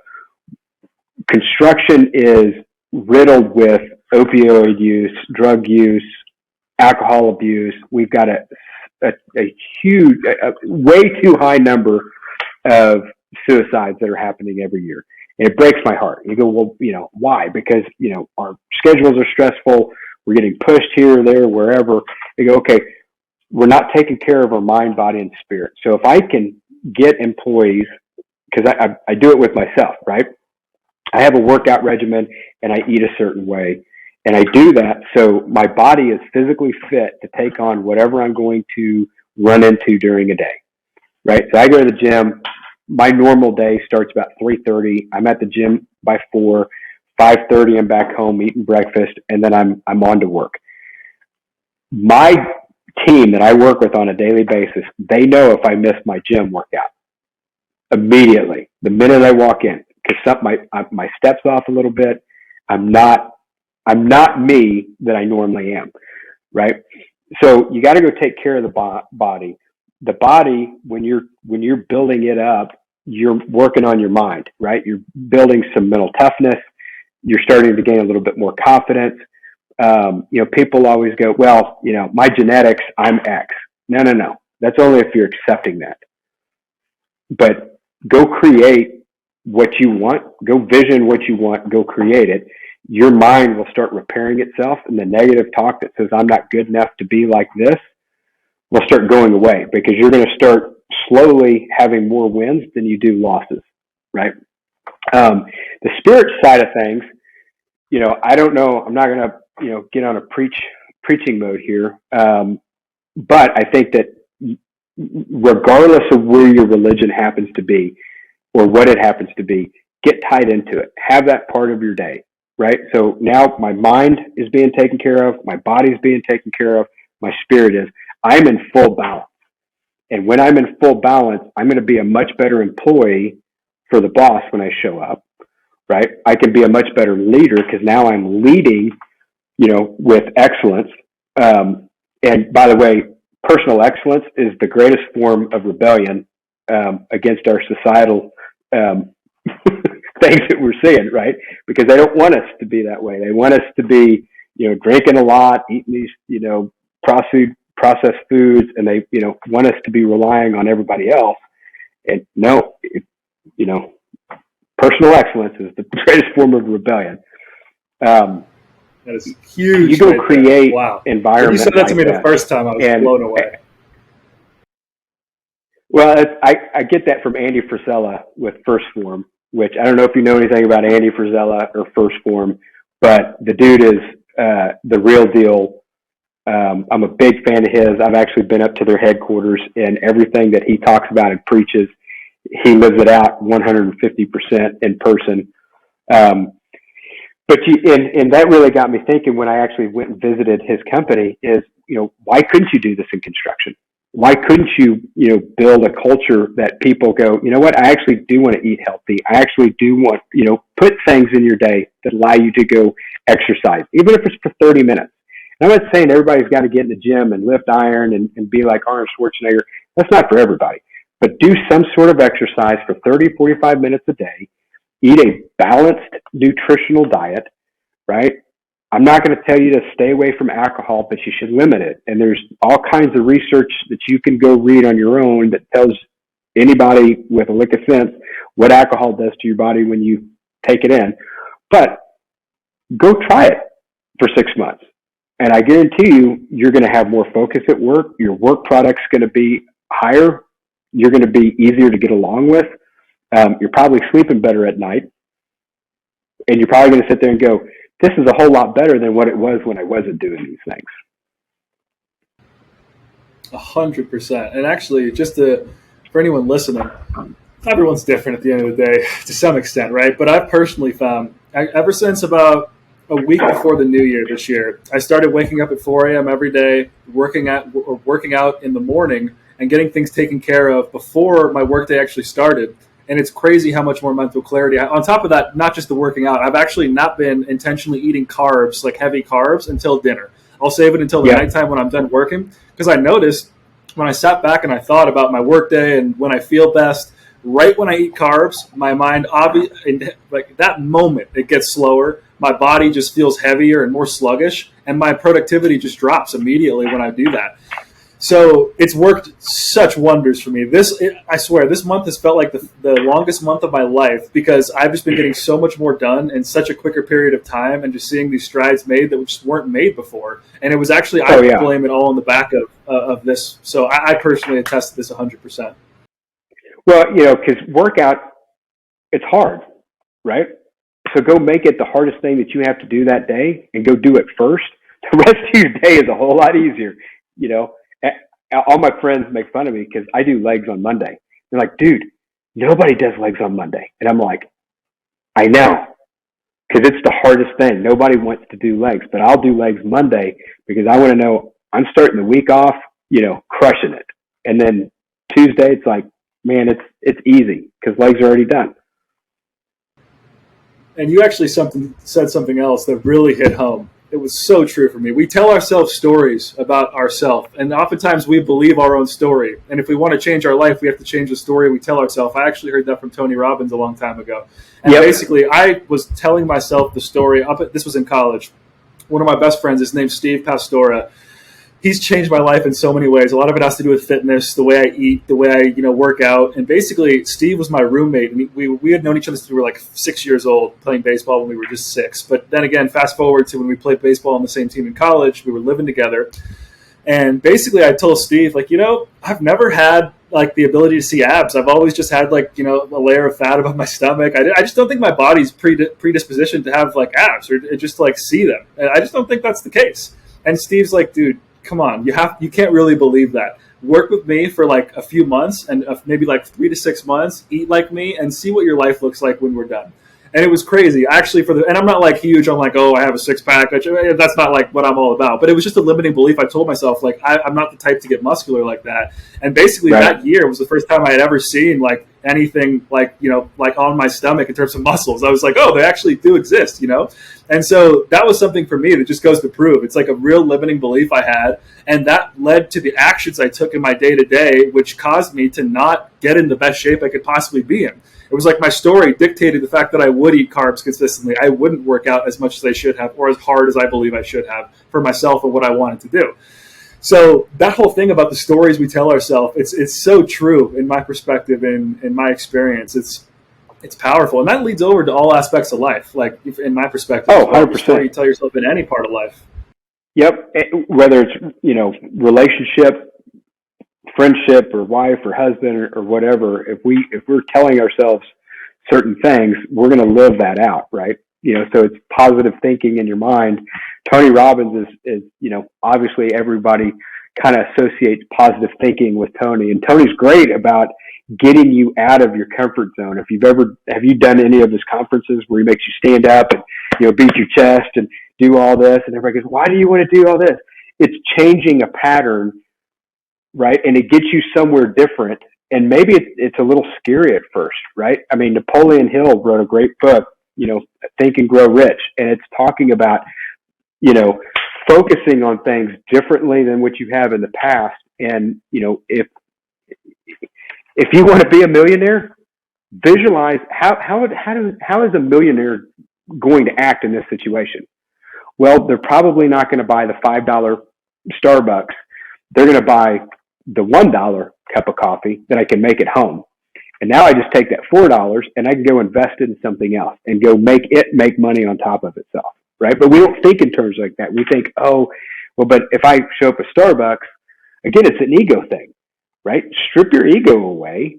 B: construction is riddled with opioid use, drug use, alcohol abuse. We've got a huge, way too high number of suicides that are happening every year. And it breaks my heart. You go, well, why? Because, our schedules are stressful. We're getting pushed here, there, wherever. You go, okay, we're not taking care of our mind, body, and spirit. So if I can get employees, because I do it with myself, right? I have a workout regimen and I eat a certain way. And I do that so my body is physically fit to take on whatever I'm going to run into during a day, right? So I go to the gym. My normal day starts about 3:30. I'm at the gym by 4. 5:30, I'm back home eating breakfast, and then I'm on to work. My team that I work with on a daily basis, they know if I miss my gym workout immediately, the minute I walk in, because my steps off a little bit. I'm not me that I normally am, right? So you got to go take care of the body. The body, when you're building it up, you're working on your mind, right? You're building some mental toughness. You're starting to gain a little bit more confidence. People always go, well, my genetics, I'm X. No. That's only if you're accepting that. But go create what you want. Go vision what you want. Go create it. Your mind will start repairing itself, and the negative talk that says I'm not good enough to be like this will start going away, because you're going to start slowly having more wins than you do losses, right? The spirit side of things, I don't know. I'm not going to, get on a preaching mode here. But I think that regardless of where your religion happens to be or what it happens to be, get tied into it. Have that part of your day, right? So now my mind is being taken care of. My body is being taken care of. My spirit is. I'm in full balance. And when I'm in full balance, I'm going to be a much better employee for the boss when I show up, right? I can be a much better leader because now I'm leading, with excellence. And by the way, personal excellence is the greatest form of rebellion against our societal things that we're seeing, right? Because they don't want us to be that way. They want us to be, drinking a lot, eating these, processed foods, and they, want us to be relying on everybody else. And no, personal excellence is the greatest form of rebellion.
A: That is huge.
B: You go create environment.
A: You said that to me the first time, I was blown away.
B: Well, I get that from Andy Frisella with First Form, which I don't know if you know anything about Andy Frisella or First Form, but the dude is the real deal. I'm a big fan of his. I've actually been up to their headquarters, and everything that he talks about and preaches, he lives it out 150% in person. And that really got me thinking when I actually went and visited his company is, why couldn't you do this in construction? Why couldn't you, build a culture that people go, you know what, I actually do want to eat healthy. I actually do want, put things in your day that allow you to go exercise, even if it's for 30 minutes. And I'm not saying everybody's got to get in the gym and lift iron and be like Arnold Schwarzenegger. That's not for everybody. But do some sort of exercise for 30, 45 minutes a day. Eat a balanced nutritional diet, right? I'm not going to tell you to stay away from alcohol, but you should limit it. And there's all kinds of research that you can go read on your own that tells anybody with a lick of sense what alcohol does to your body when you take it in. But go try it for 6 months. And I guarantee you, you're going to have more focus at work. Your work product's going to be higher. You're going to be easier to get along with. You're probably sleeping better at night. And you're probably going to sit there and go, this is a whole lot better than what it was when I wasn't doing these things.
A: 100%. And actually, for anyone listening, everyone's different at the end of the day to some extent, right? But I've personally found, ever since about a week before the new year this year, I started waking up at 4 a.m. every day, working out in the morning and getting things taken care of before my workday actually started. And it's crazy how much more mental clarity. On top of that, not just the working out, I've actually not been intentionally eating carbs, like heavy carbs, until dinner. I'll save it until the nighttime when I'm done working, because I noticed when I sat back and I thought about my workday and when I feel best, right when I eat carbs, my mind, like that moment, it gets slower. My body just feels heavier and more sluggish, and my productivity just drops immediately when I do that. So it's worked such wonders for me. I swear, this month has felt like the longest month of my life, because I've just been getting so much more done in such a quicker period of time, and just seeing these strides made that just weren't made before. And it was actually, I blame it all on the back of this. So I personally attest to this 100%.
B: Well, because workout, it's hard, right? So go make it the hardest thing that you have to do that day, and go do it first. The rest of your day is a whole lot easier. All my friends make fun of me because I do legs on Monday. They're like, dude, nobody does legs on Monday. And I'm like, I know, because it's the hardest thing. Nobody wants to do legs, but I'll do legs Monday because I want to know I'm starting the week off, crushing it. And then Tuesday, it's like, man, it's easy because legs are already done.
A: And you actually said something else that really hit home. It was so true for me. We tell ourselves stories about ourselves, and oftentimes we believe our own story. And if we want to change our life, we have to change the story we tell ourselves. I actually heard that from Tony Robbins a long time ago. And basically, I was telling myself the story. This was in college. One of my best friends, his name's Steve Pastora. He's changed my life in so many ways. A lot of it has to do with fitness, the way I eat, the way I work out. And basically, Steve was my roommate. And we had known each other since we were like 6 years old, playing baseball when we were just 6. But then again, fast forward to when we played baseball on the same team in college. We were living together. And basically, I told Steve, I've never had the ability to see abs. I've always just had a layer of fat above my stomach. I just don't think my body's predispositioned to have abs or just see them. And I just don't think that's the case. And Steve's like, dude, come on, you can't really believe that. Work with me for a few months, and maybe 3 to 6 months, eat like me, and see what your life looks like when we're done. And it was crazy, actually. And I'm not huge on I have a 6-pack. That's not what I'm all about. But it was just a limiting belief. I told myself I'm not the type to get muscular like that. And basically that year was the first time I had ever seen anything on my stomach in terms of muscles. I was like, oh, they actually do exist, And so that was something for me that just goes to prove it's a real limiting belief I had. And that led to the actions I took in my day to day, which caused me to not get in the best shape I could possibly be in. It was my story dictated the fact that I would eat carbs consistently. I wouldn't work out as much as I should have, or as hard as I believe I should have for myself and what I wanted to do. So that whole thing about the stories we tell ourselves, it's so true in my perspective and in my experience. It's powerful, and that leads over to all aspects of life. In my perspective,
B: 100%.
A: The story you tell yourself in any part of life.
B: Yep, whether it's relationship, friendship, or wife or husband or whatever. If we're telling ourselves certain things, we're going to live that out, right? So it's positive thinking in your mind. Tony Robbins is obviously everybody kind of associates positive thinking with Tony, and Tony's great about getting you out of your comfort zone. Have you done any of his conferences where he makes you stand up and beat your chest and do all this, and everybody goes, why do you want to do all this? It's changing a pattern, right? And it gets you somewhere different, and maybe it's a little scary at first, right? I mean, Napoleon Hill wrote a great book, Think and Grow Rich, and it's talking about focusing on things differently than what you have in the past. And if you want to be a millionaire, visualize how is a millionaire going to act in this situation? Well, they're probably not going to buy the $5 Starbucks. They're going to buy the $1 cup of coffee that I can make at home. And now I just take that $4 and I can go invest it in something else and go make money on top of itself, right? But we don't think in terms like that. We think, oh, well, but if I show up at Starbucks, again, it's an ego thing, right? Strip your ego away,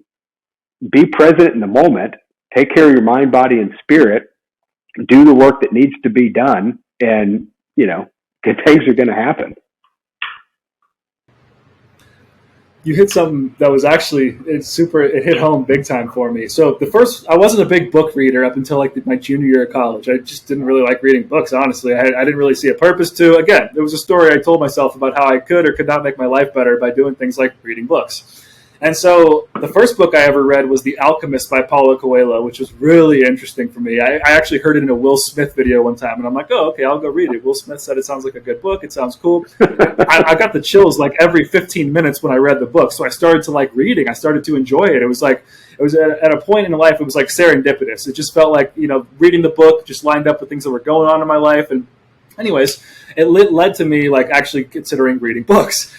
B: be present in the moment, take care of your mind, body, and spirit, do the work that needs to be done, and, good things are going to happen.
A: you hit something that was actually it hit home big time for me. So I wasn't a big book reader up until like my junior year of college. I just didn't really like reading books, honestly. I didn't really see a purpose to. Again, it was a story I told myself about how I could or could not make my life better by doing things like reading books. And so the first book I ever read was The Alchemist by Paulo Coelho, which was really interesting for me. I actually heard it in a Will Smith video one time, and I'm like, oh, okay, I'll go read it. Will Smith said it sounds like a good book. It sounds cool. I got the chills like every 15 minutes when I read the book. So I started to like reading. I started to enjoy it. It was at a point in life, it was like serendipitous. It just felt like, reading the book just lined up with things that were going on in my life. And anyways, it led to me like actually considering reading books.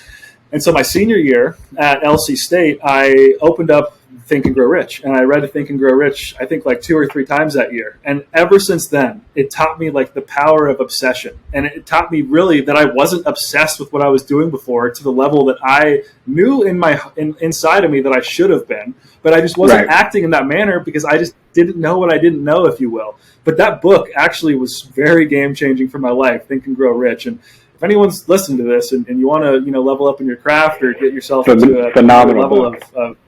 A: And so my senior year at LC State, I opened up Think and Grow Rich. And I read Think and Grow Rich, I think like 2 or 3 times that year. And ever since then, it taught me like the power of obsession. And it taught me really that I wasn't obsessed with what I was doing before to the level that I knew inside of me that I should have been. But I just wasn't acting in that manner because I just didn't know what I didn't know, if you will. But that book actually was very game-changing for my life, Think and Grow Rich. And if anyone's listening to this and you want to, level up in your craft or get yourself into a phenomenal level of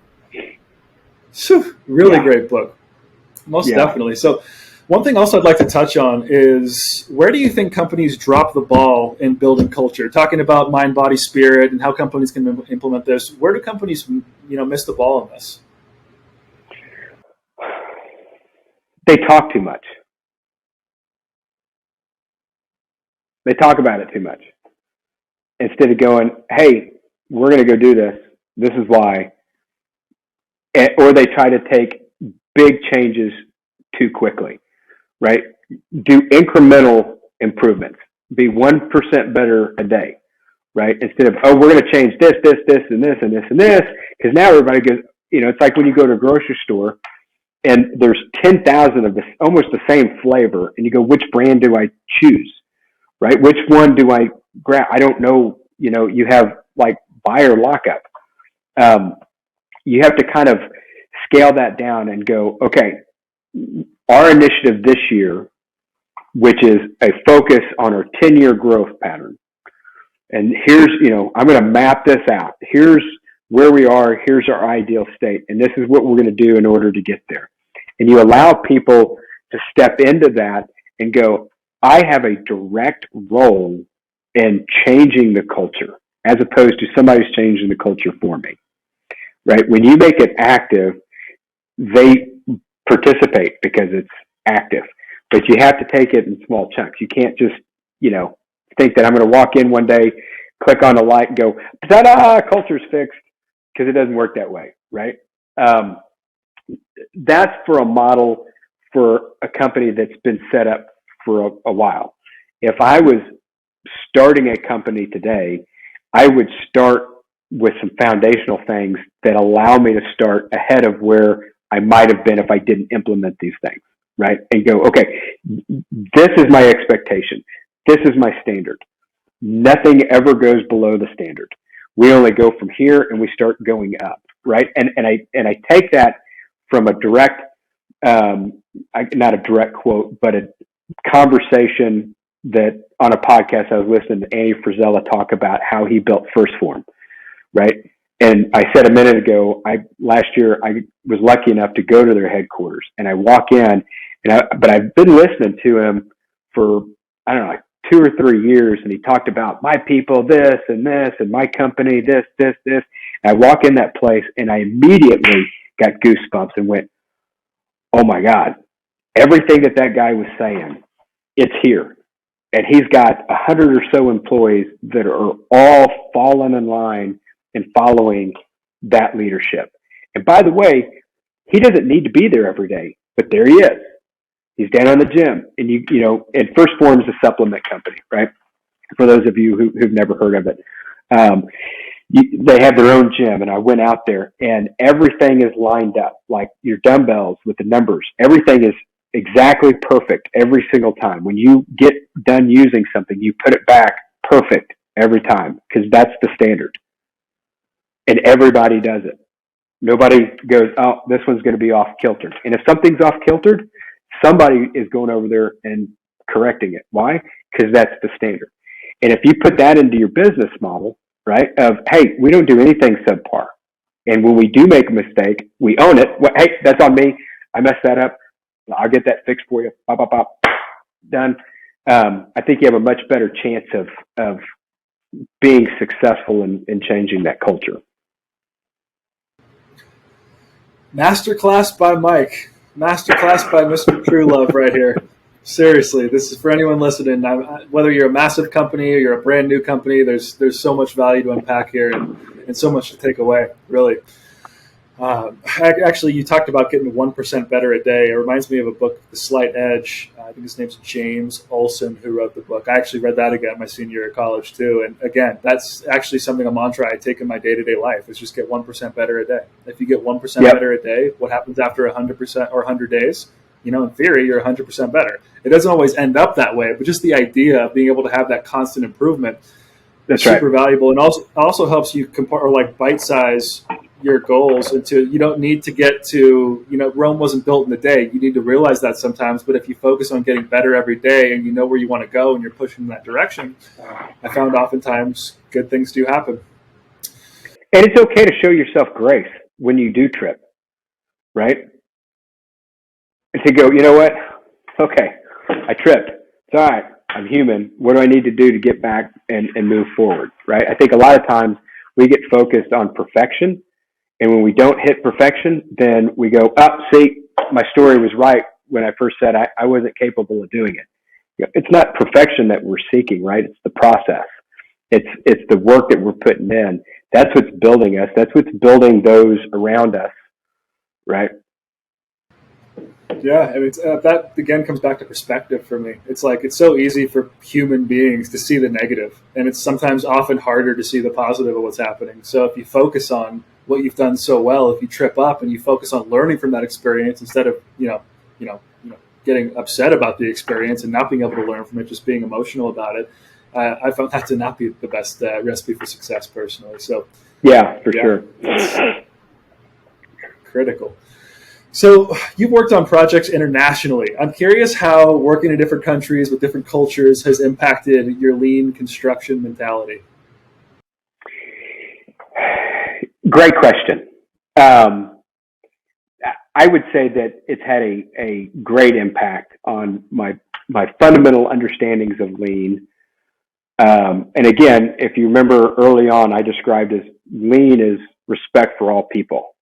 A: really great book. Most definitely. So one thing else I'd like to touch on is, where do you think companies drop the ball in building culture? Talking about mind, body, spirit and how companies can implement this. Where do companies, miss the ball on this?
B: They talk too much. They talk about it too much instead of going, hey, we're going to go do this. This is why. Or they try to take big changes too quickly, right? Do incremental improvements. Be 1% better a day, right? Instead of, we're going to change this, and this, and this, and this. Because now everybody goes, it's like when you go to a grocery store and there's 10,000 of this, almost the same flavor. And you go, which brand do I choose? Right? Which one do I grab? I don't know. You have like buyer lockup. You have to kind of scale that down and go, okay, our initiative this year, which is a focus on our 10-year growth pattern. And here's, I'm going to map this out. Here's where we are. Here's our ideal state. And this is what we're going to do in order to get there. And you allow people to step into that and go, I have a direct role in changing the culture as opposed to somebody's changing the culture for me, right? When you make it active, they participate because it's active, but you have to take it in small chunks. You can't just, think that I'm going to walk in one day, click on the light and go, ta-da, culture's fixed, because it doesn't work that way, right? That's for a model for a company that's been set up for a while. If I was starting a company today, I would start with some foundational things that allow me to start ahead of where I might have been if I didn't implement these things, right? And go, okay, this is my expectation. This is my standard. Nothing ever goes below the standard. We only go from here and we start going up, right? And I take that from a direct, not a direct quote, but a conversation that on a podcast I was listening to Andy Frisella talk about how he built First Form, right? And I said a minute ago, last year I was lucky enough to go to their headquarters, and I walk in, but I've been listening to him for, I don't know, like 2 or 3 years, and he talked about my people, this, and my company, this. And I walk in that place, and I immediately got goosebumps and went, oh my God, everything that guy was saying, it's here. And he's got 100 or so employees that are all falling in line and following that leadership. And by the way, he doesn't need to be there every day, but there he is. He's down on the gym. And and First Form is a supplement company, right? For those of you who've never heard of it. They have their own gym, and I went out there, and everything is lined up, like your dumbbells with the numbers. Everything is exactly perfect every single time. When you get done using something, you put it back perfect every time, because that's the standard. And everybody does it. Nobody goes, oh, this one's going to be off kilter. And if something's off kiltered, somebody is going over there and correcting it. Why? Because that's the standard. And if you put that into your business model, right? Of, hey, we don't do anything subpar. And when we do make a mistake, we own it. Well, hey, that's on me. I messed that up. I'll get that fixed for you. Bop, bop, bop. Done. I think you have a much better chance of being successful in changing that culture.
A: Masterclass by Mike. Masterclass by Mr. Trulove right here. Seriously, this is for anyone listening. Whether you're a massive company or you're a brand new company, there's so much value to unpack here and so much to take away, really. Actually, you talked about getting 1% better a day. It reminds me of a book, The Slight Edge. I think his name's James Olson, who wrote the book. I actually read that again my senior year of college, too. And again, that's actually something, a mantra I take in my day-to-day life, is just get 1% better a day. If you get 1% better a day, what happens after 100% or 100 days? In theory, you're 100% better. It doesn't always end up that way, but just the idea of being able to have that constant improvement is super valuable, and also helps you bite-size your goals into, you don't need to get to, Rome wasn't built in a day. You need to realize that sometimes, but if you focus on getting better every day and you know where you want to go and you're pushing in that direction, I found oftentimes good things do happen.
B: And it's okay to show yourself grace when you do trip, right? And to go, you know what? Okay, I tripped. It's all right. I'm human. What do I need to do to get back and move forward, right? I think a lot of times we get focused on perfection. And when we don't hit perfection, then we go, see, my story was right when I first said I wasn't capable of doing it. It's not perfection that we're seeking, right? It's the process. It's the work that we're putting in. That's what's building us. That's what's building those around us, right?
A: Yeah, I mean, that again comes back to perspective for me. It's like, it's so easy for human beings to see the negative, and it's sometimes often harder to see the positive of what's happening. So if you focus on what you've done so well, if you trip up and you focus on learning from that experience instead of getting upset about the experience and not being able to learn from it, just being emotional about it, I found that to not be the best recipe for success personally. So
B: yeah, for sure,
A: critical. So you've worked on projects internationally. I'm curious how working in different countries with different cultures has impacted your lean construction mentality.
B: Great question. I would say that it's had a great impact on my fundamental understandings of lean. And again, if you remember early on, I described as lean is respect for all people.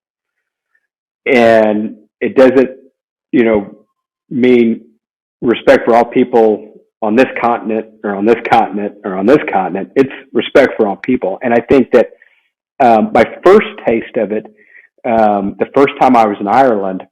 B: And it doesn't, mean respect for all people on this continent or on this continent or on this continent. It's respect for all people. And I think that my first taste of it, the first time I was in Ireland,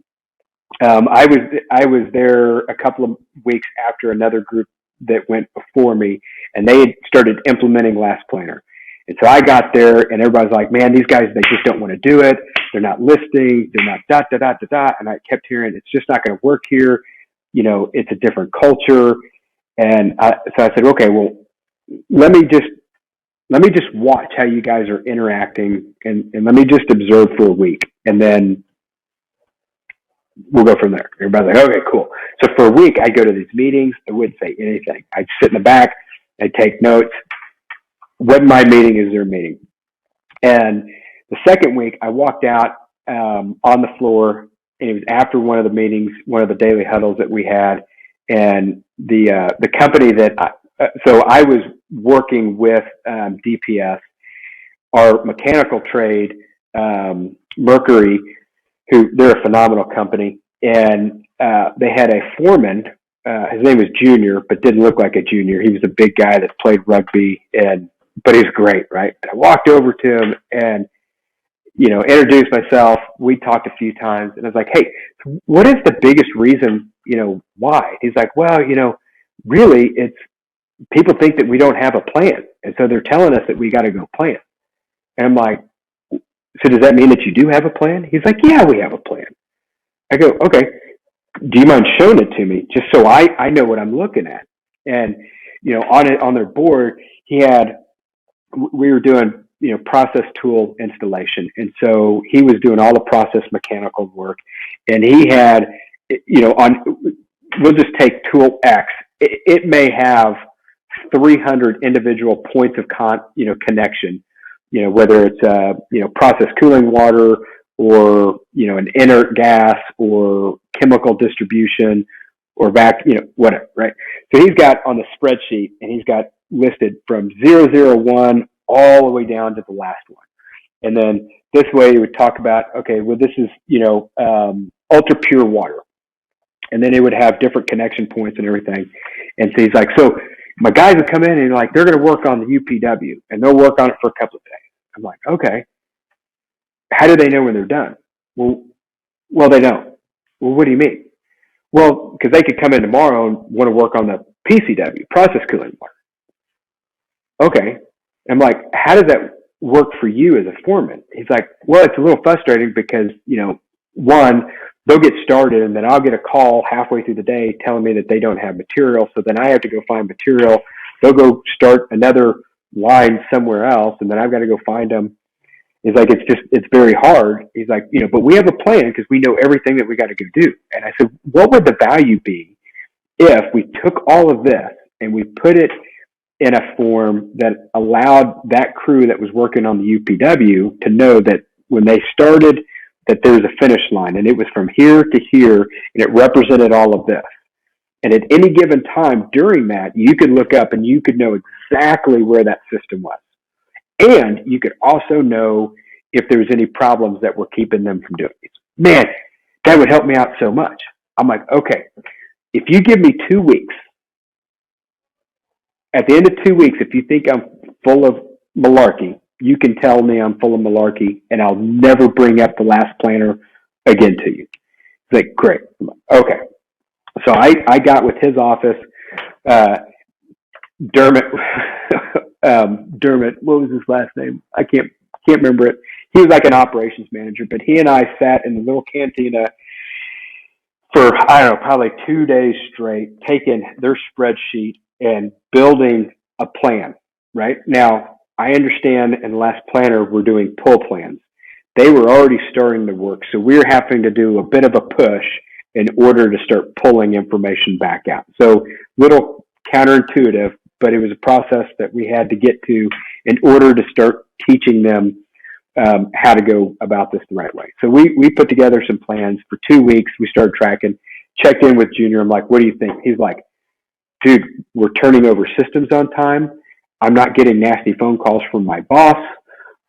B: I was there a couple of weeks after another group that went before me, and they had started implementing Last Planner. And so I got there, and everybody's like, man, these guys, they just don't want to do it. They're not listening. They're not da. And I kept hearing, it's just not going to work here. It's a different culture. And so I said, okay, well, let me just watch how you guys are interacting, and let me just observe for a week, and then we'll go from there. Everybody's like, okay, cool. So for a week, I'd go to these meetings. I wouldn't say anything. I'd sit in the back. I'd take notes. When my meeting is their meeting. And the second week, I walked out on the floor, and it was after one of the meetings, one of the daily huddles that we had, and the company that so I was working with DPS, our mechanical trade, Mercury, who they're a phenomenal company, and they had a foreman. His name was Junior, but didn't look like a junior. He was a big guy that played rugby, but he was great, right? And I walked over to him and, introduced myself. We talked a few times, and I was like, hey, what is the biggest reason, why? He's like, well, really, it's people think that we don't have a plan. And so they're telling us that we got to go plan. And I'm like, so does that mean that you do have a plan? He's like, yeah, we have a plan. I go, okay, do you mind showing it to me just so I know what I'm looking at? And, on their board, we were doing, process tool installation. And so he was doing all the process mechanical work, and he had, we'll just take tool X. It may have 300 individual points of connection whether it's, process cooling water or, an inert gas or chemical distribution or whatever, right? So he's got on the spreadsheet, and he's got listed from 001 all the way down to the last one. And then this way he would talk about, okay, well, this is, ultra pure water. And then it would have different connection points and everything. And so he's like, so my guys would come in and like, they're going to work on the UPW and they'll work on it for a couple of days. I'm like, okay, how do they know when they're done? Well, they don't. Well, what do you mean? Well, because they could come in tomorrow and want to work on the PCW, process cooling water. Okay. I'm like, how does that work for you as a foreman? He's like, well, it's a little frustrating because, one, they'll get started and then I'll get a call halfway through the day telling me that they don't have material. So then I have to go find material. They'll go start another line somewhere else, and then I've got to go find them. He's like, it's very hard. He's like, but we have a plan because we know everything that we got to go do. And I said, what would the value be if we took all of this and we put it in a form that allowed that crew that was working on the UPW to know that when they started, that there's a finish line, and it was from here to here, and it represented all of this. And at any given time during that, you could look up and you could know exactly where that system was. And you could also know if there was any problems that were keeping them from doing it. Man, that would help me out so much. I'm like, okay, if you give me 2 weeks, at the end of 2 weeks, if you think I'm full of malarkey, you can tell me I'm full of malarkey, and I'll never bring up the last planner again to you. It's like, great. I'm like, okay. So I got with his office, Dermot, what was his last name? I can't remember it. He was like an operations manager, but he and I sat in the little cantina for, I don't know, probably 2 days straight, taking their spreadsheet and building a plan, right? Now, I understand in the last planner, we're doing pull plans. They were already starting the work, so we're having to do a bit of a push in order to start pulling information back out. So little counterintuitive, but it was a process that we had to get to in order to start teaching them how to go about this the right way. So we put together some plans for 2 weeks. We started tracking, checked in with Junior. I'm like, what do you think? He's like, dude, we're turning over systems on time. I'm not getting nasty phone calls from my boss.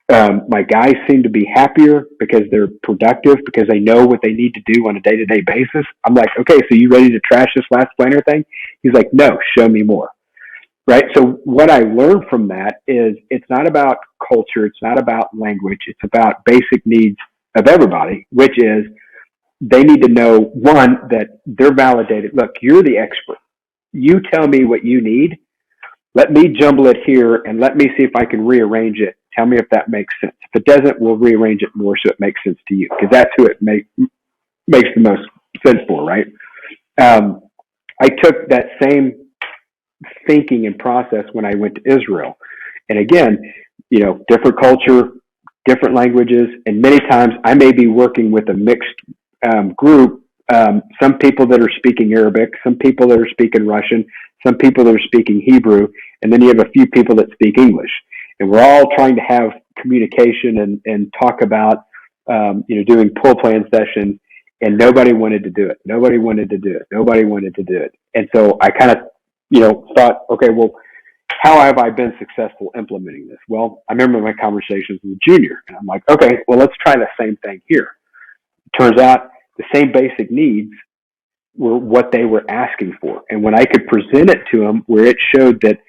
B: My guys seem to be happier because they're productive, because they know what they need to do on a day-to-day basis. I'm like, okay, so you ready to trash this last planner thing? He's like, no, show me more. Right? So what I learned from that is it's not about culture. It's not about language. It's about basic needs of everybody, which is they need to know, one, that they're validated. Look, you're the expert. You tell me what you need. Let me jumble it here and let me see if I can rearrange it. Tell me if that makes sense. If it doesn't, we'll rearrange it more so it makes sense to you, because that's who it makes the most sense for, right? I took that same thinking and process when I went to Israel. And again, different culture, different languages, and many times I may be working with a mixed group. Some people that are speaking Arabic, some people that are speaking Russian, some people that are speaking Hebrew, and then you have a few people that speak English. And we're all trying to have communication and talk about, doing pull plan sessions, and nobody wanted to do it. Nobody wanted to do it. And so I kind of, thought, okay, well, how have I been successful implementing this? Well, I remember my conversations with Junior, and I'm like, okay, well, let's try the same thing here. Turns out the same basic needs were what they were asking for. And when I could present it to them where it showed that,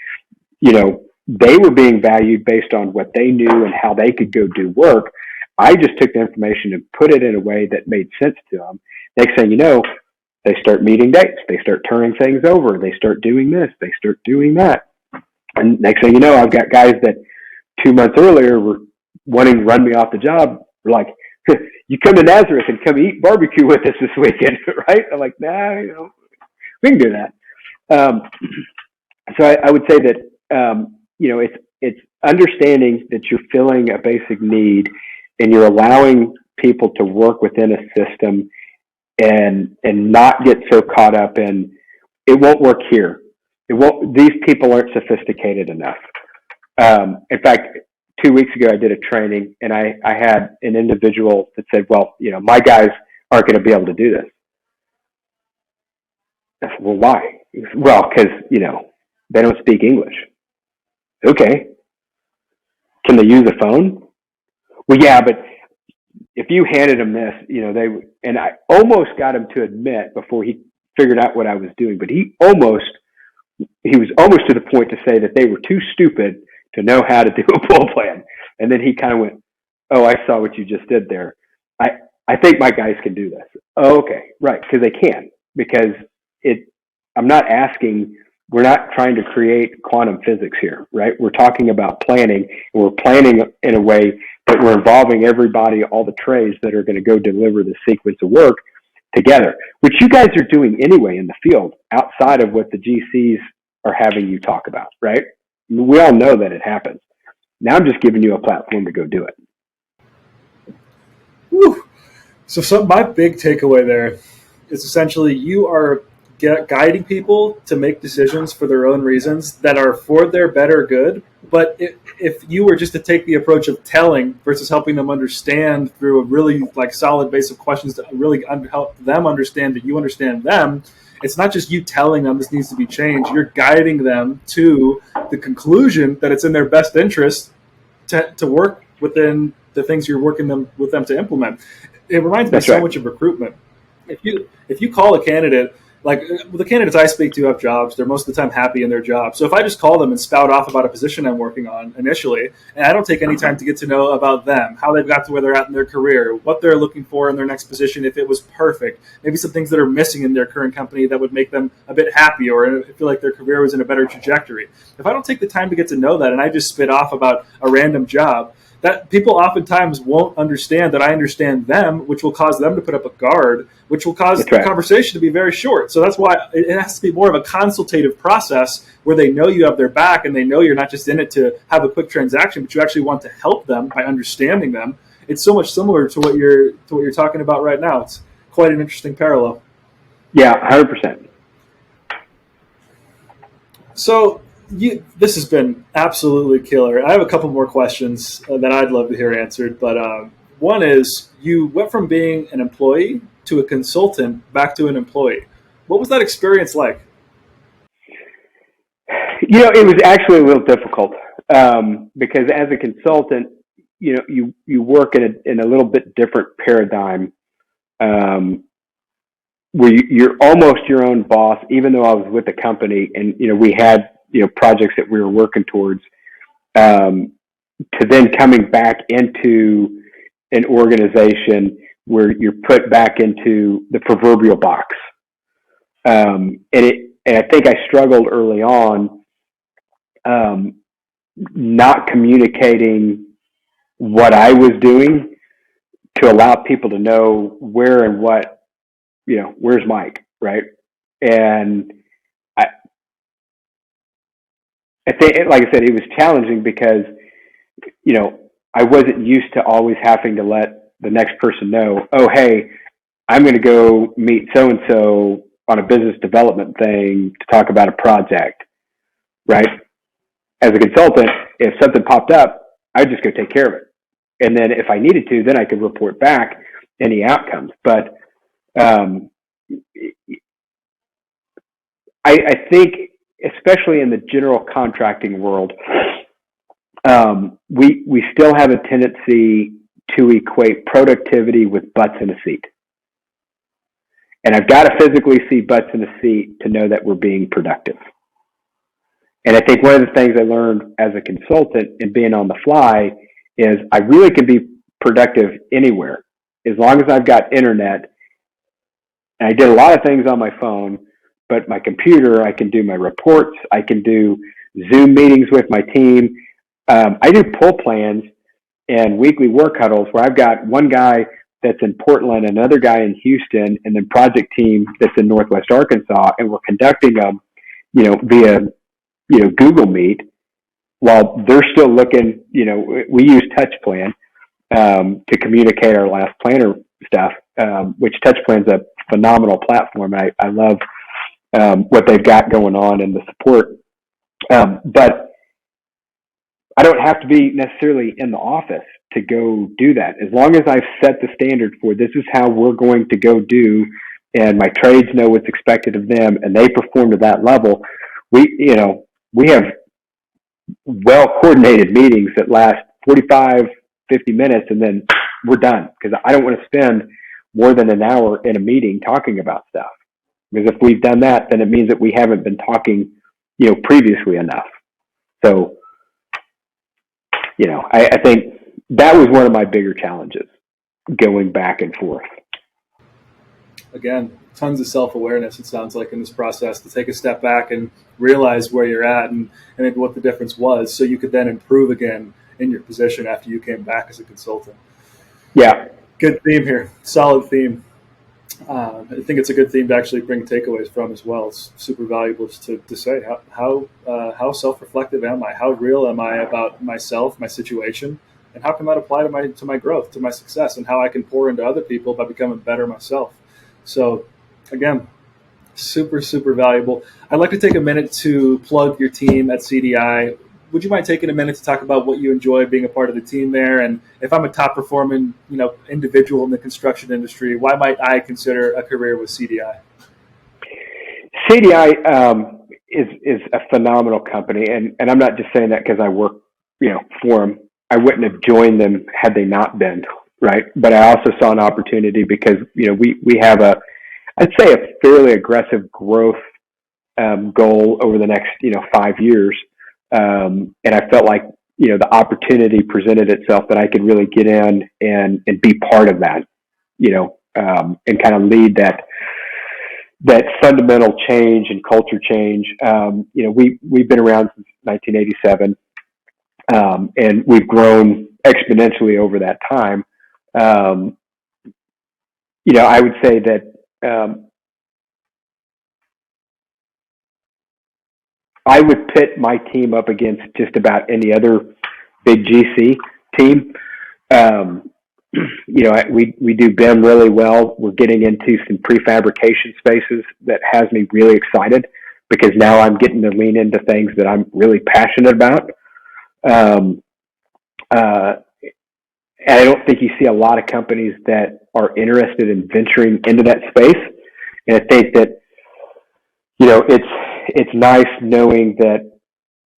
B: they were being valued based on what they knew and how they could go do work, I just took the information and put it in a way that made sense to them. Next thing you know, they start meeting dates. They start turning things over. They start doing this. They start doing that. And next thing you know, I've got guys that 2 months earlier were wanting to run me off the job. We're like, you come to Nazareth and come eat barbecue with us this weekend, right? I'm like, nah, we can do that. So I would say that, it's understanding that you're filling a basic need and you're allowing people to work within a system and not get so caught up in, it won't work here. These people aren't sophisticated enough. In fact, 2 weeks ago, I did a training, and I had an individual that said, well, my guys aren't going to be able to do this. I said, well, why? He said, well, because, they don't speak English. Okay. Can they use a phone? Well, yeah, but if you handed them this, they would, and I almost got him to admit before he figured out what I was doing, but he was almost to the point to say that they were too stupid to know how to do a pull plan. And then he kind of went, oh, I saw what you just did there. I think my guys can do this. Oh, okay. Right. Because they can, because we're not trying to create quantum physics here, right? We're talking about planning, and we're planning in a way that we're involving everybody, all the trades that are going to go deliver the sequence of work together, which you guys are doing anyway in the field outside of what the GCs are having you talk about, right? We all know that it happens. Now I'm just giving you a platform to go do it.
A: Whew. So my big takeaway there is essentially you are guiding people to make decisions for their own reasons that are for their better good. But if you were just to take the approach of telling versus helping them understand through a really solid base of questions that really help them understand that you understand them, it's not just you telling them this needs to be changed. You're guiding them to the conclusion that it's in their best interest to work within the things you're working with them to implement. It reminds me so much of recruitment. If you call a candidate, the candidates I speak to have jobs, they're most of the time happy in their job. So if I just call them and spout off about a position I'm working on initially, and I don't take any time to get to know about them, how they've got to where they're at in their career, what they're looking for in their next position, if it was perfect, maybe some things that are missing in their current company that would make them a bit happy or feel like their career was in a better trajectory. If I don't take the time to get to know that and I just spit off about a random job, that people oftentimes won't understand that I understand them, which will cause them to put up a guard, which will cause the conversation to be very short. So that's why it has to be more of a consultative process where they know you have their back and they know you're not just in it to have a quick transaction, but you actually want to help them by understanding them. It's so much similar to what you're talking about right now. It's quite an interesting parallel.
B: Yeah, 100%.
A: So this has been absolutely killer. I have a couple more questions that I'd love to hear answered, but one is you went from being an employee to a consultant back to an employee. What was that experience like?
B: It was actually a little difficult because as a consultant, you work in a little bit different paradigm where you're almost your own boss, even though I was with the company and, we had, projects that we were working towards, to then coming back into an organization where you're put back into the proverbial box. And I think I struggled early on, not communicating what I was doing to allow people to know where and what, where's Mike, right? And I think, like I said, it was challenging because, I wasn't used to always having to let the next person know, oh, hey, I'm going to go meet so-and-so on a business development thing to talk about a project, right? As a consultant, if something popped up, I'd just go take care of it. And then if I needed to, then I could report back any outcomes. But I think, especially in the general contracting world, we still have a tendency to equate productivity with butts in a seat. And I've got to physically see butts in a seat to know that we're being productive. And I think one of the things I learned as a consultant and being on the fly is I really can be productive anywhere as long as I've got internet. And I did a lot of things on my phone, but my computer, I can do my reports. I can do Zoom meetings with my team. I do pull plans and weekly work huddles where I've got one guy that's in Portland, another guy in Houston, and then project team that's in Northwest Arkansas, and we're conducting them, via, Google Meet while they're still looking. We use TouchPlan to communicate our last planner stuff, which TouchPlan's a phenomenal platform. I love what they've got going on and the support. But I don't have to be necessarily in the office to go do that. As long as I've set the standard for this is how we're going to go do, and my trades know what's expected of them, and they perform to that level, we have well coordinated meetings that last 45, 50 minutes, and then we're done, because I don't want to spend more than an hour in a meeting talking about stuff. Because if we've done that, then it means that we haven't been talking, previously enough. So, I think that was one of my bigger challenges, going back and forth.
A: Again, tons of self-awareness, it sounds like, in this process, to take a step back and realize where you're at and what the difference was, so you could then improve again in your position after you came back as a consultant.
B: Yeah.
A: Good theme here. Solid theme. I think it's a good theme to actually bring takeaways from as well. It's super valuable to say how self-reflective am I? How real am I about myself, my situation, and how can that apply to my growth, to my success, and how I can pour into other people by becoming better myself. So, again, super, super valuable. I'd like to take a minute to plug your team at CDI. Would you mind taking a minute to talk about what you enjoy being a part of the team there? And if I'm a top performing, individual in the construction industry, why might I consider a career with CDI?
B: CDI is a phenomenal company, and I'm not just saying that because I work, for them. I wouldn't have joined them had they not been, right? But I also saw an opportunity because, we have I'd say a fairly aggressive growth goal over the next, 5 years. And I felt like, the opportunity presented itself that I could really get in and be part of that, and kind of lead that fundamental change and culture change. We've been around since 1987, and we've grown exponentially over that time. I would say that, I would pit my team up against just about any other big GC team. We do BIM really well. We're getting into some prefabrication spaces that has me really excited, because now I'm getting to lean into things that I'm really passionate about. And I don't think you see a lot of companies that are interested in venturing into that space. And I think that, it's nice knowing that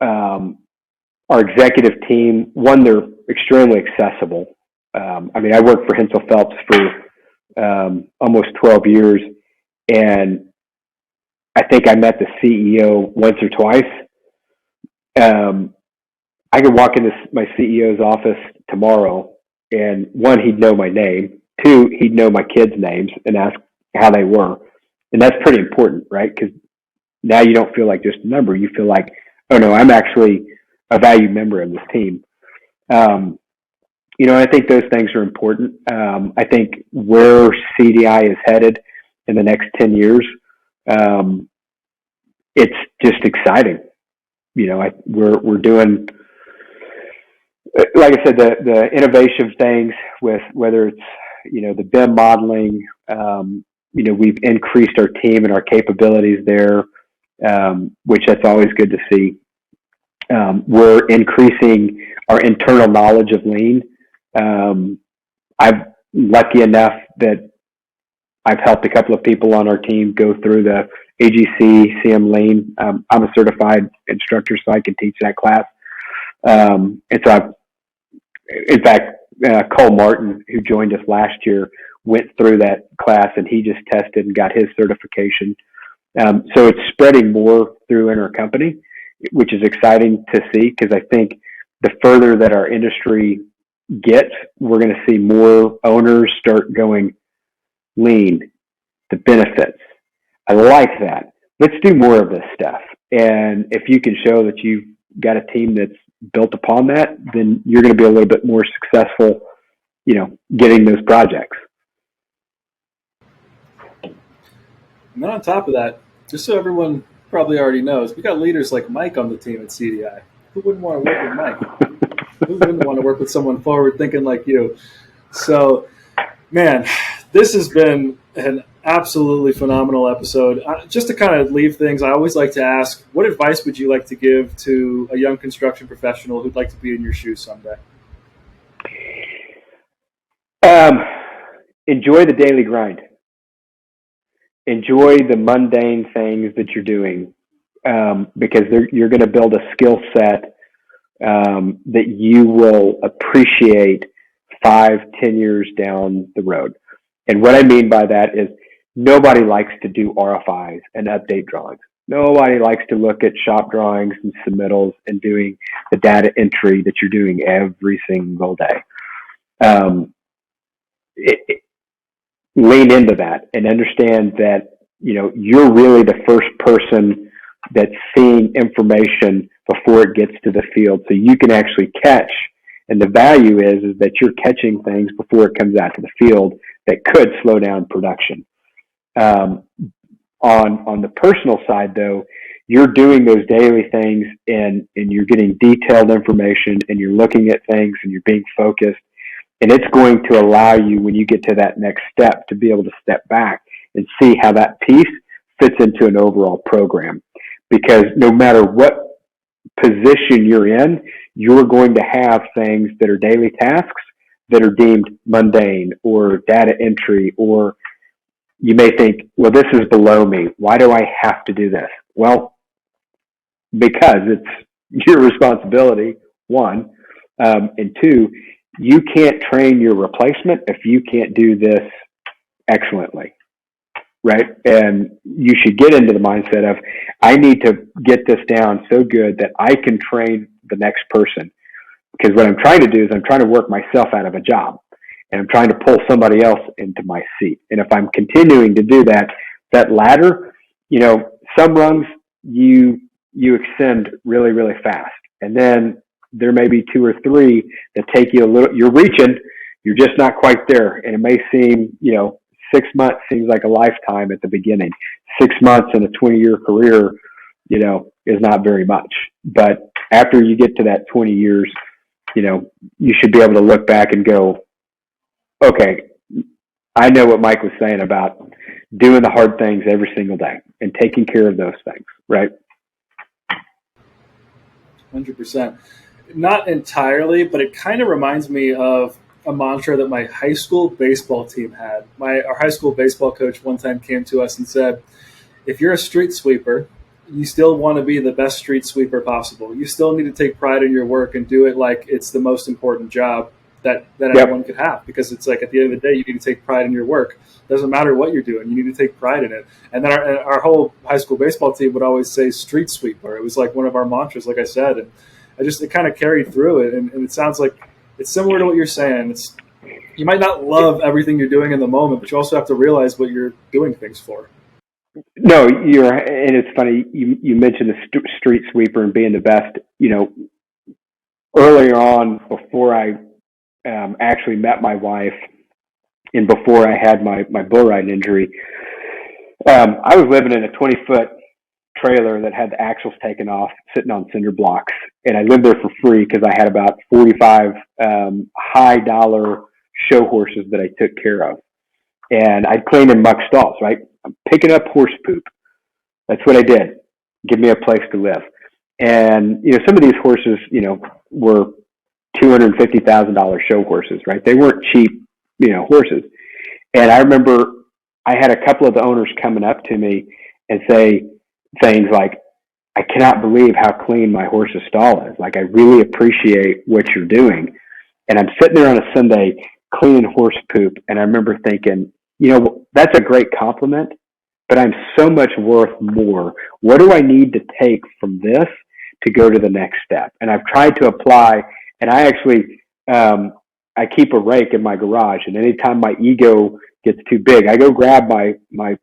B: our executive team, one, they're extremely accessible. I worked for Hensel Phelps for almost 12 years, and I think I met the CEO once or twice. I could walk into my CEO's office tomorrow, and one, he'd know my name. Two, he'd know my kids' names and ask how they were. And that's pretty important, right? Because now you don't feel like just a number. You feel like, oh no, I'm actually a valued member of this team. I think those things are important. I think where CDI is headed in the next 10 years, it's just exciting. We're doing, like I said, the innovation things with whether it's, the BIM modeling, we've increased our team and our capabilities there, which that's always good to see. We're increasing our internal knowledge of lean. I'm lucky enough that I've helped a couple of people on our team go through the AGC CM Lean. I'm a certified instructor, so I can teach that class. And so in fact, Cole Martin, who joined us last year, went through that class, and he just tested and got his certification. So it's spreading more through in our company, which is exciting to see, because I think the further that our industry gets, we're going to see more owners start going lean, the benefits. I like that. Let's do more of this stuff. And if you can show that you've got a team that's built upon that, then you're going to be a little bit more successful, getting those projects.
A: And then on top of that, just so everyone probably already knows, we got leaders like Mike on the team at CDI. Who wouldn't want to work with Mike? Who wouldn't want to work with someone forward thinking like you? So, man, this has been an Absolutely phenomenal episode. Just to kind of leave things, I always like to ask, what advice would you like to give to a young construction professional who'd like to be in your shoes someday?
B: Enjoy the daily grind. Enjoy the mundane things that you're doing, because you're going to build a skill set that you will appreciate 5, 10 years down the road. And what I mean by that is nobody likes to do RFIs and update drawings. Nobody likes to look at shop drawings and submittals and doing the data entry that you're doing every single day. Lean into that and understand that, you're really the first person that's seeing information before it gets to the field. So you can actually catch, and the value is that you're catching things before it comes out to the field that could slow down production. On the personal side, though, you're doing those daily things and you're getting detailed information and you're looking at things and you're being focused. And it's going to allow you, when you get to that next step, to be able to step back and see how that piece fits into an overall program. Because no matter what position you're in, you're going to have things that are daily tasks that are deemed mundane or data entry, or you may think, well, this is below me. Why do I have to do this? Well, because it's your responsibility, one, and two, you can't train your replacement if you can't do this excellently, right? And you should get into the mindset of, I need to get this down so good that I can train the next person. Because what I'm trying to do is I'm trying to work myself out of a job, and I'm trying to pull somebody else into my seat. And if I'm continuing to do that ladder, some rungs you extend really, really fast. And then there may be 2 or 3 that take you a little, you're reaching, you're just not quite there. And it may seem, 6 months seems like a lifetime at the beginning. 6 months in a 20-year career, is not very much. But after you get to that 20 years, you should be able to look back and go, okay, I know what Mike was saying about doing the hard things every single day and taking care of those things, right?
A: 100%. Not entirely, but it kind of reminds me of a mantra that my high school baseball team had. Our high school baseball coach one time came to us and said, if you're a street sweeper, you still want to be the best street sweeper possible. You still need to take pride in your work and do it like it's the most important job that anyone could have, because it's like at the end of the day, you need to take pride in your work. Doesn't matter what you're doing, you need to take pride in it. And then our whole high school baseball team would always say street sweeper. It was like one of our mantras, like I said, and it kind of carried through it. And it sounds like it's similar to what you're saying. You might not love everything you're doing in the moment, but you also have to realize what you're doing things for.
B: No, and it's funny, you mentioned the street sweeper and being the best. Earlier on, before I actually met my wife and before I had my bull ride injury, I was living in a 20-foot trailer that had the axles taken off, sitting on cinder blocks. And I lived there for free because I had about 45 high-dollar show horses that I took care of. And I'd clean and muck stalls, right? I'm picking up horse poop. That's what I did. Give me a place to live. And, some of these horses, were $250,000 show horses, right? They weren't cheap, horses. And I remember I had a couple of the owners coming up to me and say things like, I cannot believe how clean my horse's stall is. Like, I really appreciate what you're doing. And I'm sitting there on a Sunday cleaning horse poop. And I remember thinking, that's a great compliment, but I'm so much worth more. What do I need to take from this to go to the next step? And I've tried to apply, and I actually, I keep a rake in my garage, and anytime my ego gets too big, I go grab my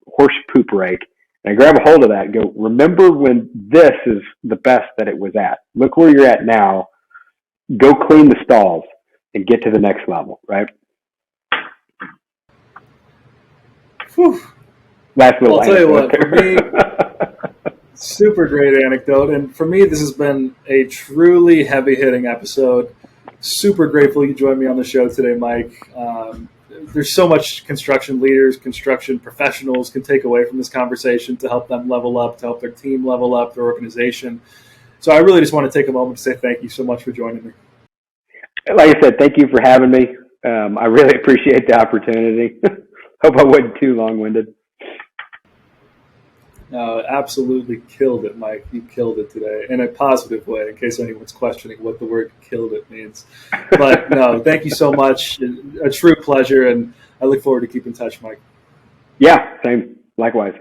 B: horse poop rake, and I grab a hold of that and go, remember when this is the best that it was at. Look where you're at now. Go clean the stalls and get to the next level, right?
A: Whew.
B: Last little
A: I'll tell you what, for me, super great anecdote. And for me, this has been a truly heavy-hitting episode. Super grateful you joined me on the show today, Mike. there's so much construction leaders, construction professionals can take away from this conversation to help them level up, to help their team level up, their organization. So I really just want to take a moment to say thank you so much for joining me.
B: Like I said, thank you for having me. I really appreciate the opportunity. Hope I wasn't too long-winded.
A: No, absolutely killed it, Mike. You killed it today in a positive way, in case anyone's questioning what the word killed it means. But no, thank you so much. A true pleasure, and I look forward to keeping in touch, Mike.
B: Yeah, same. Likewise.